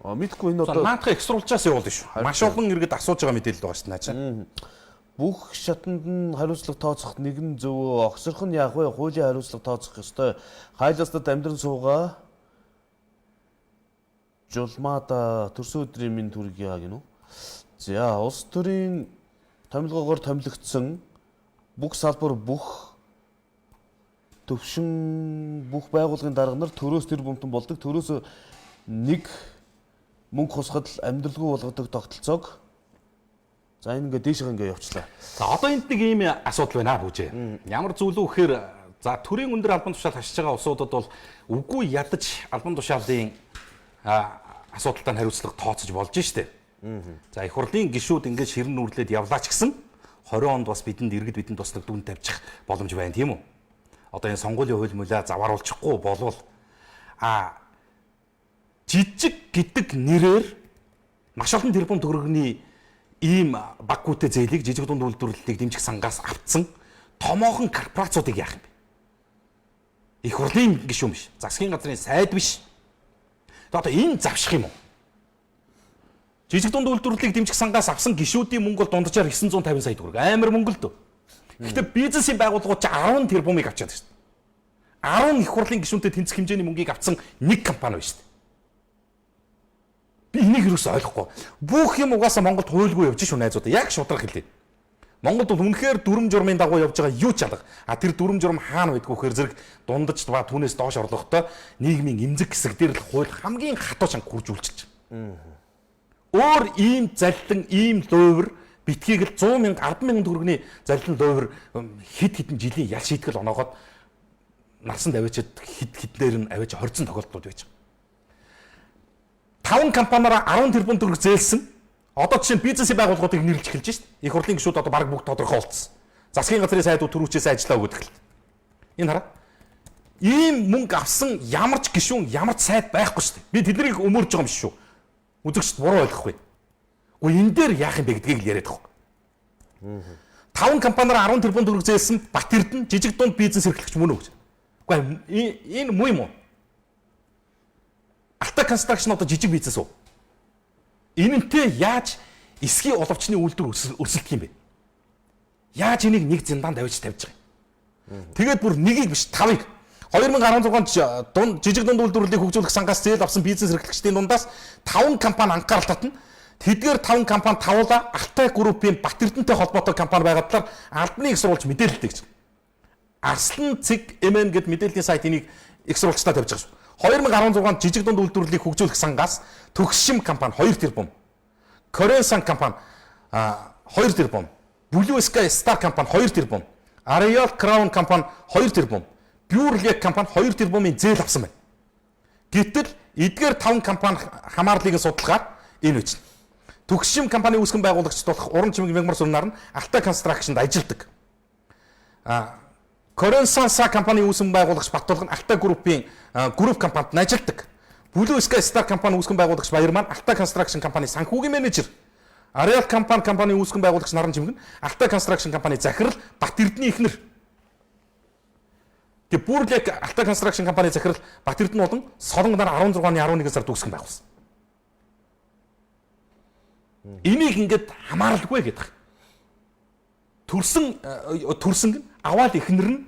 Мэдгүй энэ одоо наадах экструлчаас явуулна шүү. Маш олон иргэд асууж байгаа мэдээлэл байгаа шүү наачаа. Бүх шатанд нь хариуцлага тооцох нэгэн зөв огсрох нь яг вэ хуулийн хариуцлага тооцох ёстой. Хайлаастад амьдран суугаа жулмаада төрсөн өдрийн минь төргийа гинүү. За улс төрийн томилгоогоор томилогдсон бүх салбар бүх төвшин бүх байгууллагын дарга нар төрөөс тэр бүмтэн болдог. Төрөөс нэг мөнгө хусгад амьдралгүй болгодог тогтолцоог за энэ ингээ дээшээ ингээ явуулчлаа. За одоо энд нэг ийм асуудал байна бүжээ. Ямар зүйл үү гэхээр за төрийн өндөр албан тушаал хашиж байгаа улсуудад бол үгүй ядаж албан тушаалын асуудалтай хариуцлага тооцож болж штэ. За их хурлын гишүүд ингээд ширэн нүрлээд явлаач гэсэн 20 онд бас бидэнд туслах дүн тавьчих боломж байна тийм үү? Одоо энэ сонгуулийн хууль мөлөө завааруулчихгүй болвол жижиг гэдэг нэрээр маш олон тэрбум төгрөгийн ийм баггүйтэй зээлийг жижиг дунд үйлдвэрлэлийг дэмжих сангаас авцсан томоохон корпорацуудыг яах юм бэ? Их хурлын гишүүн биш, засгийн газрын сайд биш. Одоо энэ завших юм уу? Жижиг дунд үйлдвэрлэлийг дэмжих сангаас авсан гишүүдийн мөнгө бол дунджаар 950 сая төгрөг. Амар мөнгө л дөө. Гэхдээ бизнесийн байгууллагууд ч 10 тэрбумыг авчаад байна шүү дээ. 10 их хурлын гишүүнтэй тэнцэх хэмжээний мөнгийг авсан нэг компани байна шүү дээ. Би энийг юусоо ойлгохгүй. Бүх юм угаасаа Монголд хуульгүй явж шүү найзуудаа. Яг шудраг хэлээ. Монголд бол үнэхээр дүрм журмын дагуу явж байгаа юу ч алга. Тэр дүрм журм хаана байдгүй гэхээр зэрэг дундаж ба түүнээс доош орлоготой нийгмийн эмзэг хэсэг дээр л хууль хамгийн хатуу чанга хурж үйлчилж байгаа. Өөр ийм заллин, ийм луувар битгийг л 100 мянга, 10 мянган төгрөгийн заллин луувар хид хідэн жилийн ял шийтгэл оноогоод нарсан давиачаад хиднээр нь авиж хорцсон тохиолдлууд байж байгаа. 5 компаниараа 10 тэрбум төгрөг зээлсэн. Одоо жишээ нь бизнесийн байгууллагуудыг нэрлэж эхэлж шít. Их хурлын гишүүд одоо баг бүгд тодорхой болцсон. Засгийн газрын сайдууд түрүүчээс ажиллаа өгöd эхэлт. Энэ хараа. Ийм мөнгө авсан ямар ч гишүүн, ямар ч сайд байхгүй шít. Би тэднийг өмөрж байгаа юм шүү. Үзэгчд буруу ойлгохгүй. Гэхдээ энэ дээр яах юм бэ гэдгийг л яриад байгаа. 5 компаниараа 10 тэрбум төгрөг зээлсэн Бат Эрдэнэ жижиг дунд бизнес эрхлэгч мөн үү гэж. Гэхдээ энэ муу юм уу? Alta Construction одоо жижиг бизнес үү? Энэнтэй яаж эсгийн оловчны үйлдвэр өрсөлдөх юм бэ? Яаж энийг нэг зиндаанд тавьж байгаа юм? Тэгээд бүр нэгийг биш 5-ыг 2016 онд жижиг дунд үйлдвэрлэлийг хөгжүүлэх сангаас зээл авсан бизнес эрхлэгчдийн дундаас 5 компани анхаарал татна. Тэдгээр 5 компани тавуулаа Alta Group-ийн Бат Эрдэнэтэй холбоотой компани байгаад албаны их сурвалж мэдээлэлтэй гэж. Арслан цэг MN гэд мэдээллийн сайт энийг их сурвалжтай тавьж байгаа шүү. 2016 онд жижиг дунд үйлдвэрлэлийг хөгжүүлэх сангаас Төгшим компани 2 тэрбум, Korean Sun компани 2 тэрбум, Blue Sky Star компани 2 тэрбум, Ariel Crown компани 2 тэрбум, Pure Lake компани 2 тэрбумын зээл авсан байна. Гэтэл эдгээр 5 компани хамаарлыг судалгаад энэ үз. Төгшим компани үүсгэн байгуулагчд болох Уран чимэг мягмар сүрнаар нь Alta Construction-д ажилладаг. Korean Sun компани үүсгэн байгуулагч Баттулгын Alta Group-ийн групп компанид ажилладаг. Blue Sky Star компани үүсгэн байгуулагч Баяр маань Alta Construction компани санхүүгийн менежер. Ariel компани үүсгэн байгуулагч Наран чимэг нь Alta Construction компани захирал Бат Эрдэнэ эхнэр. Тэгээ Pure Lake Alta Construction компани захирал Бат Эрдэнэ болон Солонгор 16 оны 11 сард үүсгэн байгуулсан. Энийг ингээд хамааралгүй гэдэг. Төрсөн аваад эхнэр нь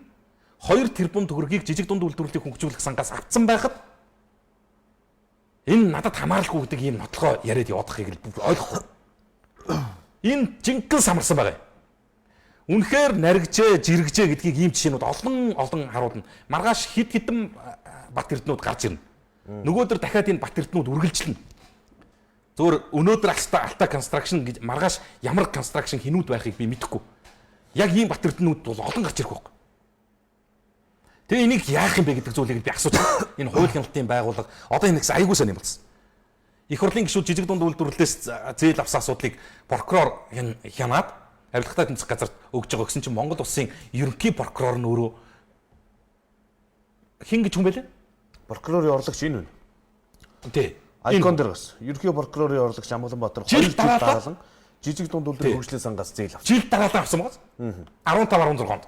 2 тэрбум төгрөгийг жижиг дунд үйлдвэрлэлийг хөгжүүлэх сангаас авцсан байхад энэ надад хамааралгүй гэдэг ийм нотлохоо яриад явуудахыг л ойлгохгүй. Энэ жинхэнэ самарсан байгаа юм. Үнэхээр наригжээ, жирэгжээ гэдгийг ийм жишээнүүд олон харуулна. Маргааш хидэн Бат Эрдэнүүд гарч ирнэ. Нөгөөдөр дахиад энэ Бат Эрдэнүүд үргэлжлэнэ. Зөвөр өнөөдөр Alta Construction гэж маргааш ямар construction хинүүд байхыг би мэдэхгүй. Яг ийм Бат Эрдэнүүд бол олон гарч ирэх байхгүй. Тэгээ энийг яах юм бэ гэдэг зүйлийг би асууж байна. Энэ хууль хяналтын байгууллага одоо энэ гэсэн аягүй сайн юм болсон. Их хурлын гишүүд жижиг дунд үйлдвэрлэлээс зээл авсан асуудлыг прокурор хянаад авилгатай тэмцэх газарт өгж байгаа гэсэн чинь Монгол улсын ерөнхий прокурор нь өөрөө хин гэж хүн байлаа? Прокурорын орлогч энэ үү? Тий. Айкон дээр бас ерөнхий прокурорын орлогч Амгаланбаатар 2 жил дараалан жижиг дунд үйлдвэрийн хөгжлийн сангаас зээл авсан. Жил дараалан авсан байгаа. 15 16 онд.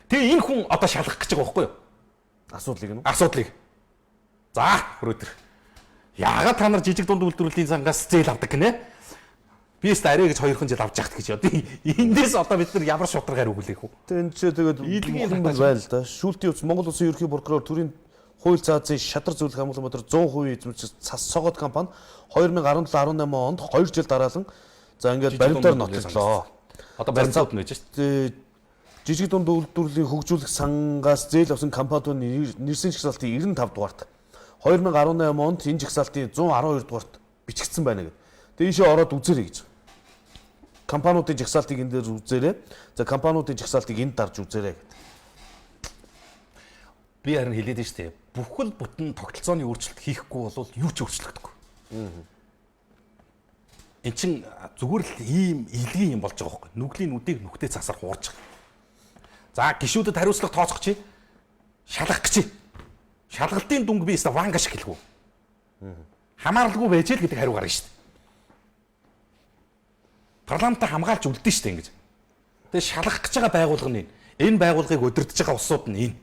Тэгээ энэ хүн одоо шалгах гэж байгаа байхгүй юу? Асуудлыг нь. Асуудлыг. За хүрөөдөр. Яагаад та нар жижиг дунд үйлдвэрлэлийн сангаас зээл авдаг гинэ? Би өөртөө арай гэж 2 жил авч яахт гэж одоо эндээс одоо бид нар ямар шударгаар өгүүлэх вэ? Тэгээд энэ тэгээд Ийдгийн байл л да. Шүүлтийн хувьд Монгол Улсын ерөнхий прокурор төрийн хууль заазын шадар зөвлөх Амгаланбаатар 100% эзэмшиж цас согод компани 2017-18 онд 2 жил дараалан за ингээд баримтаар нотлолоо. Одоо баримтууд нь байж шүү. Жижиг дунд үйлдвэрлэлийн хөгжүүлэх сангаас зээл авсан компаниудын нэрсэн жагсаалтын 95 дугаарт 2018 онд энэ жагсаалтын 112 дугаарт бичигдсэн байна гэдэг. Тэгээ ийшээ ороод үзээрэй гэж. Компаниудын жагсаалтыг энэ дээр үзээрэй. За компаниудын жагсаалтыг энд дарж үзээрэй гэдэг. Би харин хэлээд нь шүү дээ. Бүхэл бүтэн тогтолцооны өөрчлөлт хийхгүй бол юу ч өөрчлөгдөхгүй. Эн чин зүгээр л ийм илгийн юм болж байгаа байхгүй. Нүглийн нүдийг нүхтэй цасаар хуурж байгаа. За гişүүдэд хариуцлага тооцох чи. Шалгах гэж. Шалгалтын дүнг би өстө ванга шиг хэлэв. Хамааралгүй байж л гэдэг хариу гарна шүү дээ. Парламентаа хамгаалж үлдэн шүү дээ ингэж. Тэгээ шалгах гэж байгаа байгууллага нь энэ байгууллагыг удирдах байгаа улсууд нь энэ.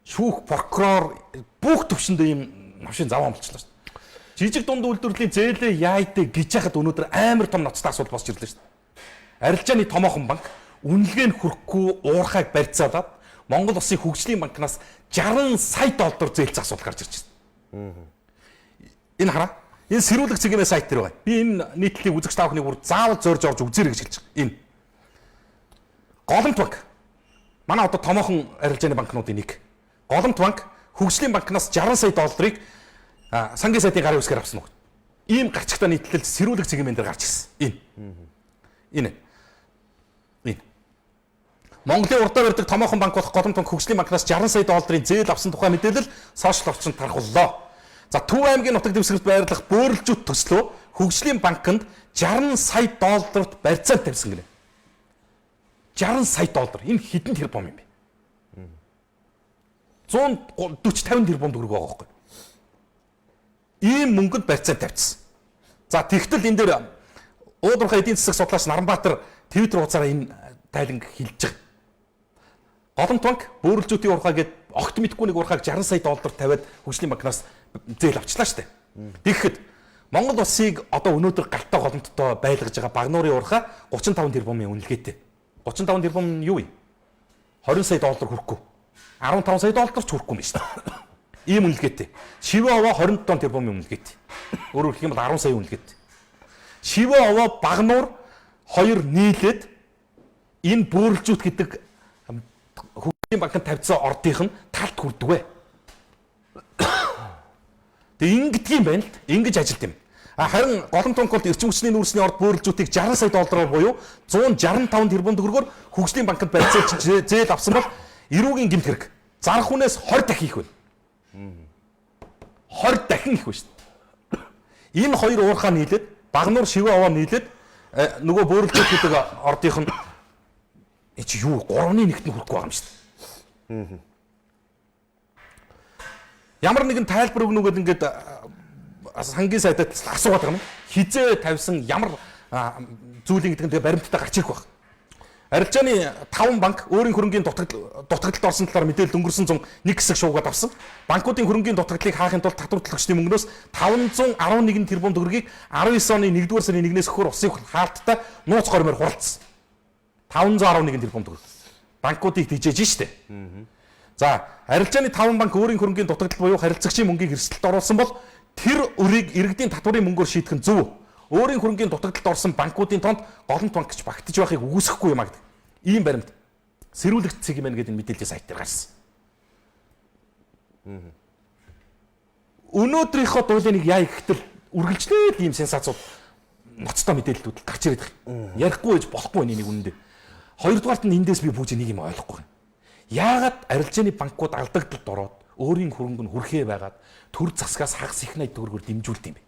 Шүүх прокурор бүх төвшөнд ийм машин заваа болчихлоо шүү дээ. Жижиг дунд үйлдвэрлэлийн зээлээ яайдэ гэж яхад өнөөдөр амар том ноцтой асуудал босч ирлээ шүү дээ. Арилжааны томоохон банк үнэлгээ нь хүрэхгүй уурхайг барьцаалаад Монгол Улсын хөгжлийн банкнаас 60 сая доллар зээлц асуудал гарч ирж байна. Энэ хараа. Энэ сэрүүлэг цэгийн сайт дээр байна. Би энэ нийтлэлийг үзэгч та бүхний бүр заавал зорж орж үзээрэй гэж хэлж байгаа. Энэ Голомт банк. Манай одоо томоохон арилжааны банкнуудын нэг. Голомт банк хөгжлийн банкнаас 60 сая долларыг сангийн сайтын гарын үсгээр авсан уу? Ийм гарчигтай нийтлэл сэрүүлэг цэгийн дээр гарч ирсэн. Энэ. Монголын урдаа барьдаг томоохон банк болох Голомт банк хөгжлийн банкнаас 60 сая долларын зээл авсан тухай мэдээлэл сошиал орчинд тархууллаа. За Төв аймгийн нутаг дэвсгэрт байрлах бөөрөлжүүд төслөө хөгжлийн банкнд 60 сая долларт барьцаал тавьсан гинэ. 60 сая доллар. Энэ хэдэн тэрбум юм бэ? 140-50 тэрбум төгрөг байгаа байхгүй. Ийм мөнгөнд барьцаал тавьчихсан. За тэгтэл энэ дээр уудуурхай эдийн засаг судлаач Наранбаатар Твиттер хуудасаараа энэ тайланг хэлж байгаа. Голомт банк бөөрөлжүүдийн урхаа гээд огт мэдгүй нэг урхааг 60 сая доллар тавиад хөгжлийн банкнаас зээл авчлаа штэ. Тэгэхэд Монгол улсыг одоо өнөөдөр галтаа голомттой байлгаж байгаа Багнуурын урхаа 35 тэрбумын үнэлгээтэй. 35 тэрбум нь юу вэ? 20 сая доллар хүрэхгүй. 15 сая доллар ч хүрэхгүй юм байна штэ. Ийм үнэлгээтэй. Шивэ овоо 27 тэрбумын үнэлгээтэй. Өөрөөр хэлэх юм бол 10 сая үнэлгээтэй. Шивэ овоо Багнуур хоёр нийлээд энэ бөөрөлжүүд гэдэг хөгжлийн банкнд тавьсан ордынх нь талд хүрдэг вэ. Тэгээ ингэдэг юм байна л. Ингэж ажилт юм. Харин Голомт банк бол эрчим хүчний нүүрсний орд бөөрөлжүүдийг 60 сая доллараар буюу 165 тэрбум төгрөгөөр хөгжлийн банкнд барьцаалж зээл авсан бол эрүүгийн гэмт хэрэг зарах хүнээс 20 дахин их байна. 20 дахин их байна шүү дээ. Энэ хоёр уурхаа нийлээд Багнуур Шивэ овоо нийлээд нөгөө бөөрөлжүүд гэдэг ордынх нь чи юу 3-1-т нь хүрэхгүй байгаа юм шүү дээ. Ямар нэгэн тайлбар өгнө гэдэг ингээд сангийн сайтад асуугаад байгаа юм. Хизээ тавьсан ямар зүйлийг гэдэг нь тэгээ баримттай гарч ирэх баг. Арилжааны 5 банк өөрийн хөрөнгийн дутагдлалд орсон талаар мэдээлэл өнгөрсөн 101 хэсэг шуугаад авсан. Банкуудын хөрөнгийн дутагдлыг хаахын тулд татвар төлөгчдийн мөнгнөөс 511 тэрбум төгрөгийг 19 оны 1-р сарын 1-ээс хөр усын хаалттай нууц горимоор хуралдсан. 511 тэрбум төгрөг. Банкуудыг дижээж штэ. За, арилжааны 5 банк өөрийн хөрөнгийн дутагдал буюу харилцагчийн мөнгийг эрсдэлд оруулсан бол тэр өрийг иргэдийн татварын мөнгөөр шийдэх нь зөв. Өөрийн хөрөнгийн дутагдалд орсон банкуудын тонд Голомт банк гэж багтаж байхыг үгүйсэхгүй юм аа гэдэг. Ийм баримт. Сэрүүлэгч цэг юм гэдэг мэдээллийн сайт дээр гарсан. Өнөөдрийнхөө дуулыг яа гэхтэл үргэлжлээд ийм сенсацууд ноцтой мэдээлэлүүд гарч ирээд байна. Ярихгүй байж болохгүй нэг үнэндээ. Хоёрдугаарт нь эндээс би бүгд нэг юм ойлгохгүй. Яагаад арилжааны банкуд алдагдалд ороод өөрийн хөрөнгө нь хүрхээ байгаад төр засгаас хагас их найд төгрөгөөр дэмжүүлдэг юм бэ?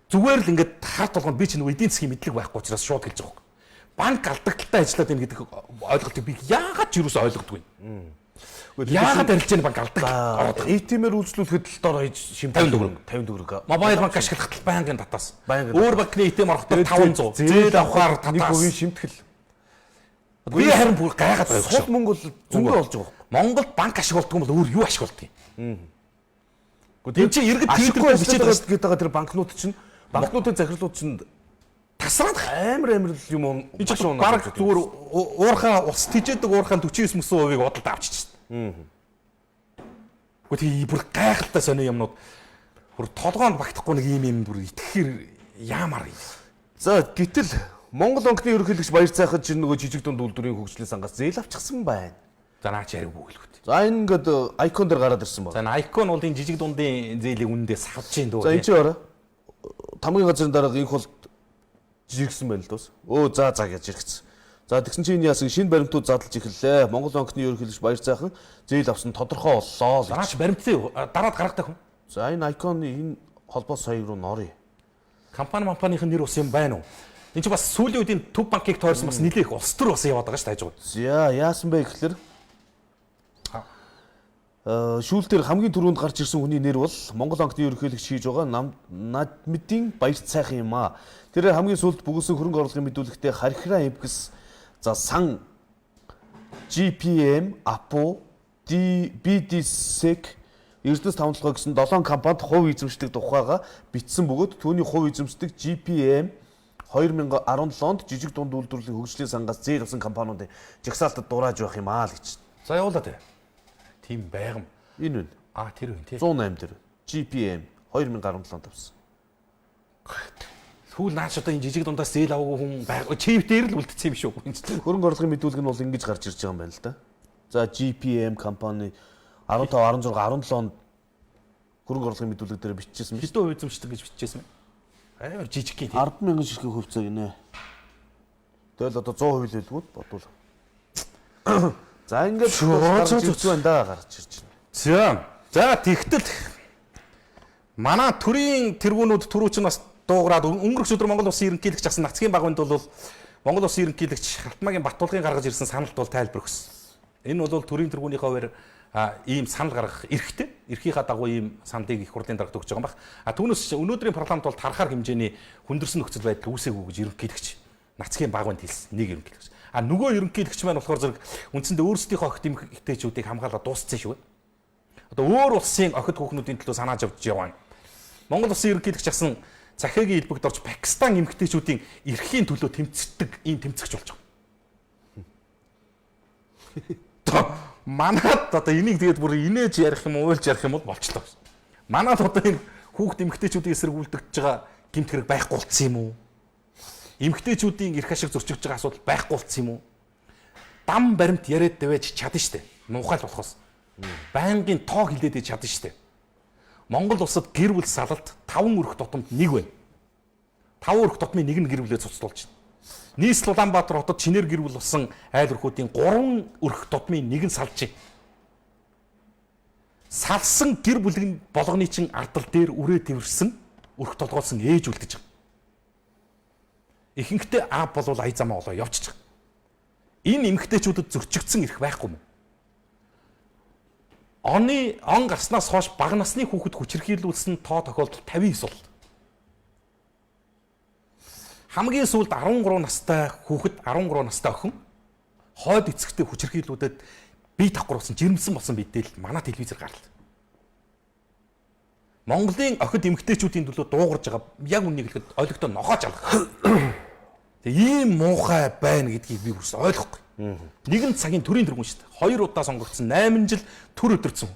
Зүгээр л ингээд харт болгонд би чинь эдийн засгийн мэдлэг байхгүй учраас шууд хэлж байгаа юм. Банк алдагдaltaй ажиллаад байна гэдэг ойлголтыг би яагаад ч юусоо ойлгодгүй. Яагаад арилжааны банк алдаг? ATM-ээр үйлчлүүлэхэд л дор хаяж шимтэн 50 төгрөг. Мобайл банк ашиглахад байнгын татаас. Байнгын Өөр банкны ATM орохдоо 500. Зээл авахаар нэг татаас. хувийн шимтгэл. Би харин бүр гайхаад байгаа Сул шүү. мөнгө бол зөндөө болж байгаа. Монголд банк ашигладаг юм бол өөр юу ашигладаг юм? Энд чи иргэд Ашиггүй бичээд бичээд байгаа тэр банкнууд чинь банкнуудын захирлууд чинь тасраад амар л юм энэ ч баг зүгээр уурхаа ус тижээдэг уурхаа 49% удалд авчиж шээ. Гэхдээ бүр гайхалтай сони юмнууд бүр толгоонд багтахгүй нэг юм бүр итгэхээр яамаар юм. За гэтэл Монгол банкны ерөнхийлөгч Баяр Цайхад чинь нөгөө жижиг дунд үйлдвэрийн хөгжлийн сангаас зээл авчихсан байна. За наач яриаггүй гэлгүй. За энэ ингээд айкон дээр гараад ирсэн байна. За энэ айкон бол энэ жижиг дундын зээлийг үнэндээ савж гин дөө. За энэ чи ороо. Тамгийн газрын дарга инх бол жиргсэн байна л дөөс. За гэж жиргсэн. За тэгсэн чинь энэ яасан шинэ баримтууд задлж эхэллээ. Монгол банкны ерөнхийлөгч Баяр Цайхан зээл авсан тодорхой боллоо. За наач баримтыг дараад гаргадаг хүн. За энэ айкон энэ холбоос сая руу норё. Компанийн нэр ус юм байна уу? Энд чи бас сүүлийн үеийн төв банкыг тойрсон бас нэлээд их улс төр бас яваад байгаа шүү дээ. За яасан бэ гэхээр шүүлтээр хамгийн түрүүнд гарч ирсэн хүний нэр бол Монгол банкны ерөнхийлөгч хийж байгаа Надмидийн Баяр Цайхан юм аа. Тэр хамгийн сүүлд бүгсэн хөрөнгө оруулалтын мэдүүлэгтээ харьхраа эвгэс за сан GPM, APO, BDSEC Эрдэнэс тавталгаа гэсэн 7 компанид хувь эзэмшдэг тухайга бичсэн бөгөөд түүний хувь эзэмшдэг GPM 2017 онд жижиг дунд үйлдвэрлэлийн хөгжлийн сангаас зээл авсан компаниудын жагсаалтад дурааж байх юм аа л гэж. За явуулаа тэр. Тийм байгам. Энэ вэ? Тэр үн тий. 108 дээр GPM 2017 онд авсан. Сүүл наач одоо энэ жижиг дундаас зээл аваагүй хүн байга. Чип дээр л үлдсэн юм шүү. Хөрөнгө оруулалтын мэдүүлэг нь бол ингэж гарч ирж байгаа юм байна л да. За GPM компани 15, 16, 17 онд хөрөнгө оруулалтын мэдүүлэг дээр биччихсэн. Хэдэн хувь эзэмшдэг гэж биччихсэн бэ? Амар жижиг гин. 10,000 ширхэг хөвцөө гинэ. Тэгэл одоо 100% л байдгүй бодвол. За ингээд гарч ирж байна да гарч ирж байна. За тэгтэл манай төрийн тэргүүнүүд түрүү чинь бас дуугараад өнгөрөх өдөр Монгол Улсын ерөнхийлөгч асан нацгийн багванд бол Монгол Улсын ерөнхийлөгч Халтмаагийн Баттулгын гаргаж ирсэн саналд бол тайлбар өгсөн. Энэ бол төрийн тэргүүнийхээ хувьд ийм санал гаргах эрхтэй. Эрхийнхаа дагуу ийм сандыг их хурлын дарагт өгч байгаа юм байна. Түүнээс өнөөдрийн парламент бол тархаар хэмжээний хүндэрсэн нөхцөл байдал үүсээгүй гэж ерөнхийлөгч нацгийн багванд хэлсэн нэг ерөнхийлөгч. Нөгөө ерөнхийлөгч маань болохоор зэрэг үндсэндээ өөрсдийнхөө охид эмэгтэйчүүдийг хамгаалаад дууссан шүү. Одоо өөр улсын охид хүүхнүүдийн төлөө санааж авч яваа. Монгол Улсын ерөнхийлөгч асан захиагийн элбэгд орж Пакистан эмэгтэйчүүдийн эрхийн төлөө тэмцдэг ийм тэмцэгч болж байгаа. Манад одоо энийг тэгээд бүр инээж ярих юм уйлж ярих юм бол болчлоо. Манад одоо энэ хүүхд эмэгтэйчүүдийн эсрэг үлдэгдэж байгаа гэмт хэрэг байхгүй болцсон юм уу? Эмэгтэйчүүдийн эрх ашиг зөрчигдөж байгаа асуудал байхгүй болцсон юм уу? Дам баримт яриад давэж чадна штэ. Муухай л болохоос. Байнгын тоо хилээд иж чадна штэ. Монгол улсад гэр бүл салалт 5 өрх тутамд нэг байна. 5 өрх тутмын нэг нь гэр бүлээ цуцлуулж байна. Нийслэл Улаанбаатар хотод чинээр гэр бүл болсон айл өрхүүдийн 3 өрх тутмын нэг нь салж байна. Салсан гэр бүлийн болгоны чин ардал дээр үрээ тэрсэн өрх толгойлсон ээж үлдэж байгаа. Ихэнхдээ аав болвол ая замаа олоо явчих. Энэ эмэгтэйчүүдэд зөрчигдсөн эрх байхгүй мó. Он гарснаас хойш бага насны хүүхэд хүчирхийлүүлсэн тоо тохиолдол 59 бол. Хамгийн сүүлд 13 настай хүүхэд 13 настай охин хойд эцэгтэй хүчирхийлүүлээд бие давхруулсан жирэмсэн болсон бидэл манай телевизээр гарлаа. Монголын охид эмэгтэйчүүдийн төлөө дуугарж байгаа яг үнийг хэлэхэд ойлгохтой нохоож алга. Тэгээ ийм муухай байна гэдгийг би хүрс ойлгохгүй. Нэгэн цагийн төрийн тэргүүн шүү дээ. 2 удаа сонгогдсон 8 жил төр өдөрцөн.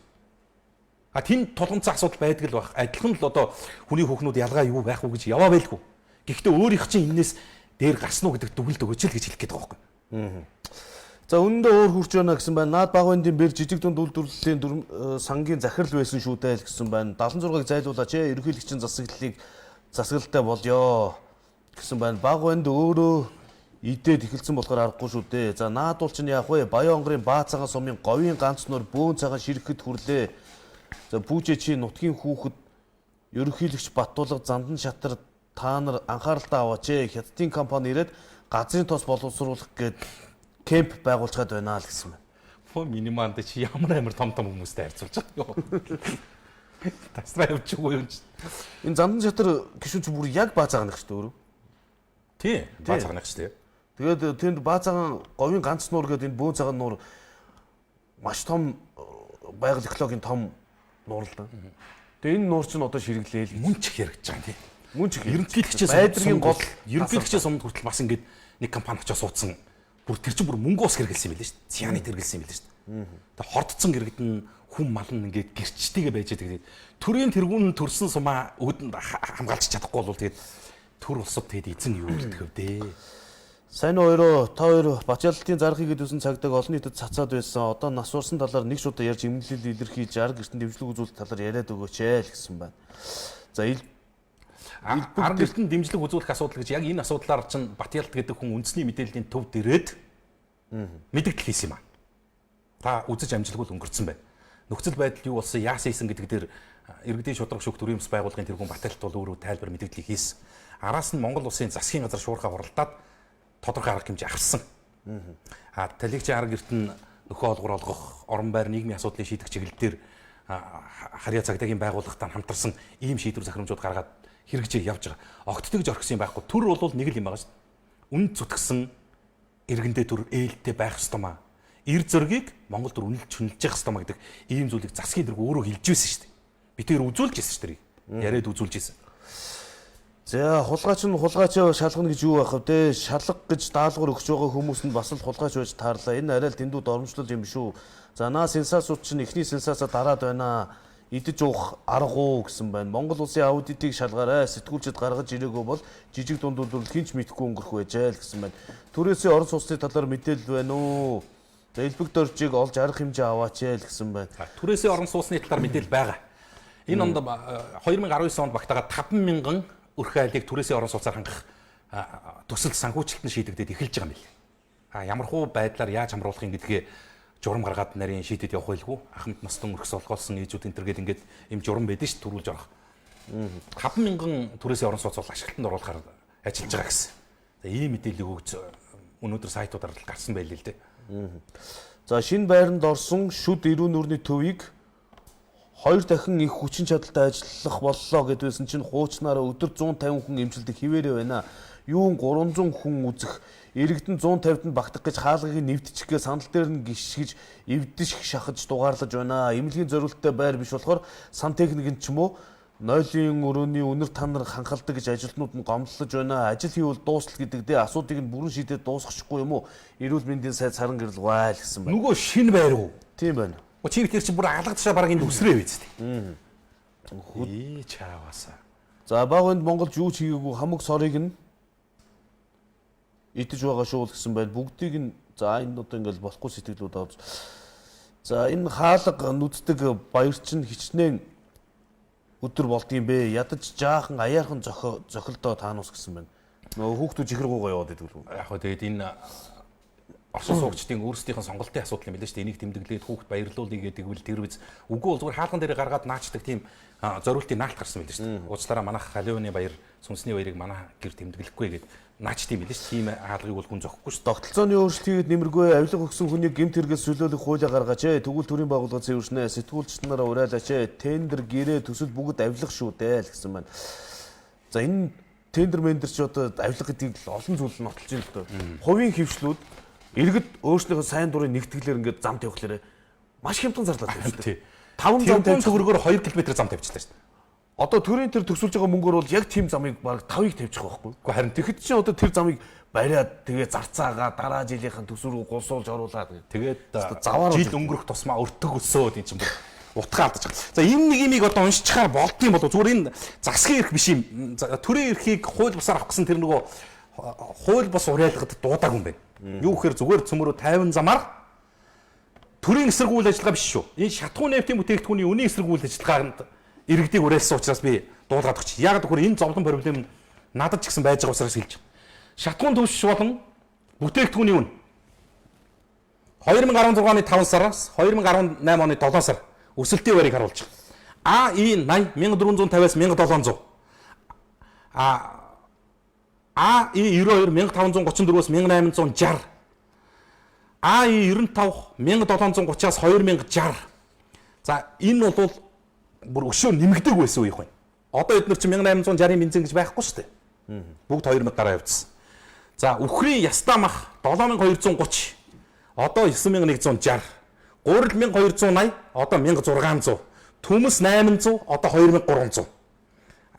Тэн тулгымцсан асуудал байдаг л байх. Адилхан л одоо хүний хүүхнүүд ялгаа юу байх уу гэж яваа байлгүй. Гэхдээ өөрийнх чинь энэс дээр гарсан уу гэдэг дүгнэлт өгөөч л гэж хэлэх гээд байгаа байхгүй. За үнэндээ өөр хурж байна гэсэн байна. Наад багвандын бэр жижиг дунд үйлдвэрлэлийн сангийн захирал байсан шүү дээ л гэсэн байна. 76-ыг зайлуулаач ерөнхийлөгчийн засаглалтай болёо гэсэн байна. Багванд өөрөө идээд эхэлсэн болохоор аргагүй шүү дээ. За наад бол чинь яах вэ? Баян онгорын баа цагаан сумын говийн ганц нур бөөн цагаан ширэхэд хүрлээ. За Пүүжэчийн нутгийн хүүхэд ерөнхийлөгч Баттулга Зандан шатар та нар анхааралтай аваач. Хятадын компани ирээд газрын тоос боловсруулах гээд кемп байгуулж гад байна л гэсэн байна. Миниманд чи ямар амар том хүмүүстэй харьцуулж байгаа юу? Тасраа явчихгүй юм чи. Энэ Зандан шатар гişүнч бүр яг баазааганых шүү дээ өөрөө. Тий, баазааганых шүү дээ. Тэгээд тэнд баазаагаан говийн ганц нуур гэдэг энэ бөө цагаан нуур маш том байгаль экологийн том нуур л да. Тэгээд энэ нуур чинь одоо ширгэлээл Мөн ч их яригдж байгаа тий. мөн ч Ерөнхийлөгчөөс байдрын гол ерөнхийлөгчөөс өмнө хүртэл бас ингээд нэг компани очиж суудсан. Бүр тэр чинь бүр мөнгө ус хэрэгэлсэн юм билээ шүү дээ. Цянит хэрэгэлсэн юм билээ шүү дээ. Тэгээ хордцсон иргэдэн хүм мал нь ингээд гэрчтэйгээ байж тэгээд төрийн тэргүүн төрсөн сумаа өөдөнд хамгаалж чадахгүй бол тэгээд төр улсууд тэгээд эзэн юу гэдэг вэ дээ. сайн өөрөө та хоёр Бачаалтын зархыг гэдсэн цагтаг олон нийтэд цацаад байсан. Одоо нас урсан талаар нэг шуудаа ярьж эмнэлэл илэрхий 60 гэртэн дэмжлэг үзүүлэх талаар яриад өгөөч л гэсэн байна. За арга гэртэн дэмжлэг үзүүлэх асуудал гэж яг энэ асуудлаар чинь Батялт гэдэг хүн үндэсний мэдээллийн төвд ирээд мэдээлэл хийсэн юм аа. Та үзэж амжилтгүй өнгөрцөн байна. Нөхцөл байдал юу болсон, яасан хийсэн гэдэг дээр иргэдийн шударга шүүх төрийн бас байгууллагын тэргүүн Батялт бол өөрөө тайлбар мэдээлэл хийсэн. Араас нь Монгол улсын засгийн газар шуурхаа хуралдаад тодорхой арга хэмжээ авсан. Талигчийн арга гэртэн нөхөө олгор олгох, орон байр нийгмийн асуудлыг шийдэх чиглэл дээр харьяа цагдаагийн байгууллагатай хамтарсан ийм шийдвэр захирамжууд гаргаад хэрэгжиж явж байгаа. Огтдогж орхисон юм байхгүй. Төр бол нэг л юм байгаа шүү дээ. Үн зүтгэсэн иргэндээ төр ээлтэй байх ёстоймаа. Ир зөргийг Монгол төр үнэлж чүнэлж явах ёстоймаа гэдэг ийм зүйлийг засгийн дэрэг өөрөө хэлж байсан шүү дээ. Би тэр үзүүлж ирсэн шүү дээ. Яриад үзүүлж ирсэн. За хулгайч нь хулгайчаа шалгана гэж юу байх вэ те? Шалга гэж даалгавар өгч байгаа хүмүүс нь бас л хулгайч байж таарлаа. Энэ арай л дэндүү доромжлол юм шүү. За наа сенсацууд чинь эхний сенсацаа дараад байна. Идэж уух арга уу гэсэн байна. Монгол улсын аудитыг шалгаарай. Сэтгүүлчид гаргаж ирээгүй бол жижиг дунд үйлдвэрлэл хинч мэдэхгүй өнгөрөх байжээ л гэсэн байна. Түрээсээ орон сууцны талаар мэдээлэл байна уу? За элбэг доржийг олж арга хэмжээ аваач л гэсэн байна. Түрээсээ орон сууцны талаар мэдээлэл байгаа. Энэ онд 2019 онд багтаагаад 50000 өрх айлыг түрээсээ орон сууцаар хангах төсөл санхүүжилтэн шийдэгдээд эхэлж байгаа юм билээ. Ямархуу байдлаар яаж хамруулах юм гэдгээ журам гаргаад нарийн шийдэд явах байлгүй. Ахмад настан өрхс олгоолсон ээжүүд энэ төргээд ингээд юм журам байдэн ш төрүүлж орох. 50000 түрээсээ орон сууц бол ашиглалтанд оруулахаар ажиллаж байгаа гэсэн. За ийм мэдээлэл өгч өнөөдөр сайтуудаар л гарсан байлээ л дээ. За шинэ байранд орсон шүд эрүүн нүрийн төвийг 2 дахин их хүчин чадалтай ажиллах боллоо гэдгүйсэн чинь хуучнаараа өдөр 150 хүн эмчилдэг хിവэрэ байна. Юун 300 хүн үзэх иргэдэн 150-д багтах гэж хаалгыг нэвтчихгээ сандал дээр нь гიშгэж эвдэш шахаж дугаарлаж байна. Эмнэлгийн зориулттай байр биш болохоор сан техникийн ч юм уу нойлын өрөөний үнэр танар ханхалдаг гэж ажилтнууд нь гомдлож байна. Ажил хийвэл дуустал гэдэг дээ асуудыг нь бүрэн шийдээд дуусгачихгүй юм уу? Эрүүл мэндийн сайд саран гэрэл вайл гэсэн байна. Нөгөө шинэ байр уу? Тийм байна. Чи тэр чинь бүр алгадшаа баг энд өсрөө биз дээ. Чаавасаа. За багт Монголд юу ч хийгээгүй хамаг сорыг нь идэж байгаа шүү гэсэн байна. Бүгдийг нь за энэ одоо ингээл болохгүй сэтгэлүүд авч. За энэ хаалга нүддэг баяр чинь хичнээн өдөр болдгийм бэ. Ядаж жаахан аяархан зохилдоо таанус гэсэн байна. Нөгөө хүүхдүүд чихэргуугаа яваад идэг л. Яг хөө тэгээд энэ орсон суугчдын өөрсдийнх нь сонголтын асуудал юм билээ шүү дээ. Энийг тэмдэглээд хүүхд баярлуулъя гэдэг үл тэр үз. Үгүй бол зүгээр хаалган дээр гаргаад наачдаг тийм зориултын наалт гарсан билээ шүү дээ. Уучлаарай манайх Халиуны баяр, Сүнсний баярыг манай гэр тэмдэглэхгүй гэдэг наач тийм билээ шүү. Тийм хаалгыг бол хүн зохихгүй шүү. Тогтолцооны өөрчлөлт хийгээд нэмэргүй авилга өгсөн хүнийг гэмт хэрэгээс чөлөөлөх хуулиа гаргаач. Тэгвэл төрийн байгууллага зэвэршнэ. Сэтгүүлчид нараа уриалаач. Тендер гэрээ төсөл бүгд авилга шүү дээ л гэсэн байна. За энэ тендер мендер ч одоо авилга гэдгийг олон зүйл нотолж байна л доо. Хувийн хөвшлүүд иргэд өөрсдийнхөө сайн дурын нэгтгэлээр ингээд зам тавихлаарэ маш хямдхан зарлаад байна шүү дээ. 5 зам тавих төгрөгөөр 2 км зам тавьчихлаа шүү дээ. Одоо төрийн тэр төсөлж байгаа мөнгөөр бол яг тийм замыг баг 5-ыг тавьчих байхгүй. Уу харин тэгэхэд чинь одоо тэр замыг бариад тэгээ зарцаагаа дараа жилийнхэн төсвөр рүү гулсуулж оруулаад тэгээд заваар жил өнгөрөх тусмаа өртөг өсөөд энэ чинь бүр утгаа алдаж байгаа. За энэ нэг имийг одоо уншчихаар болдгийм болов зүгээр энэ засгийн эрх биш юм. Төрийн эрхийг хууль бусаар авах гэсэн тэр нөгөө хууль бус уриалгад дуудаагүй юм байна. Юу гэхээр зүгээр цөмөрөө 50 замаар төрийн эсэргүүл ажиллагаа биш шүү. Энэ шатхуун нефтийн бүтээгдэхүүний үнийн эсэргүүл ажиллагаанд иргэдийг уриалсан учраас би дуулгаад өгч. Яг тэгэхээр энэ зовлон проблем надад ч гэсэн байж байгаа учраас хэлж. Шатхуун төвш болон бүтээгдэхүүний үн 2016 оны 5 сараас 2018 оны 7 сар өсөлтийн байрыг харуулж байгаа. АИ 80 1450-аас 1700. АИ 92 1534-аас 1860. АИ 95 1730-аас 2060. За энэ бол бүр өшөө нэмэгдэг байсан үеих байна. Одоо эдгээр чинь 1860-ын бензин гэж байхгүй шүү дээ. Бүгд 2000 гараа явцсан. За үхрийн ястаа мах 7230. Одоо 9160. Гурил 1280, одоо 1600. Төмөс 800, одоо 2300.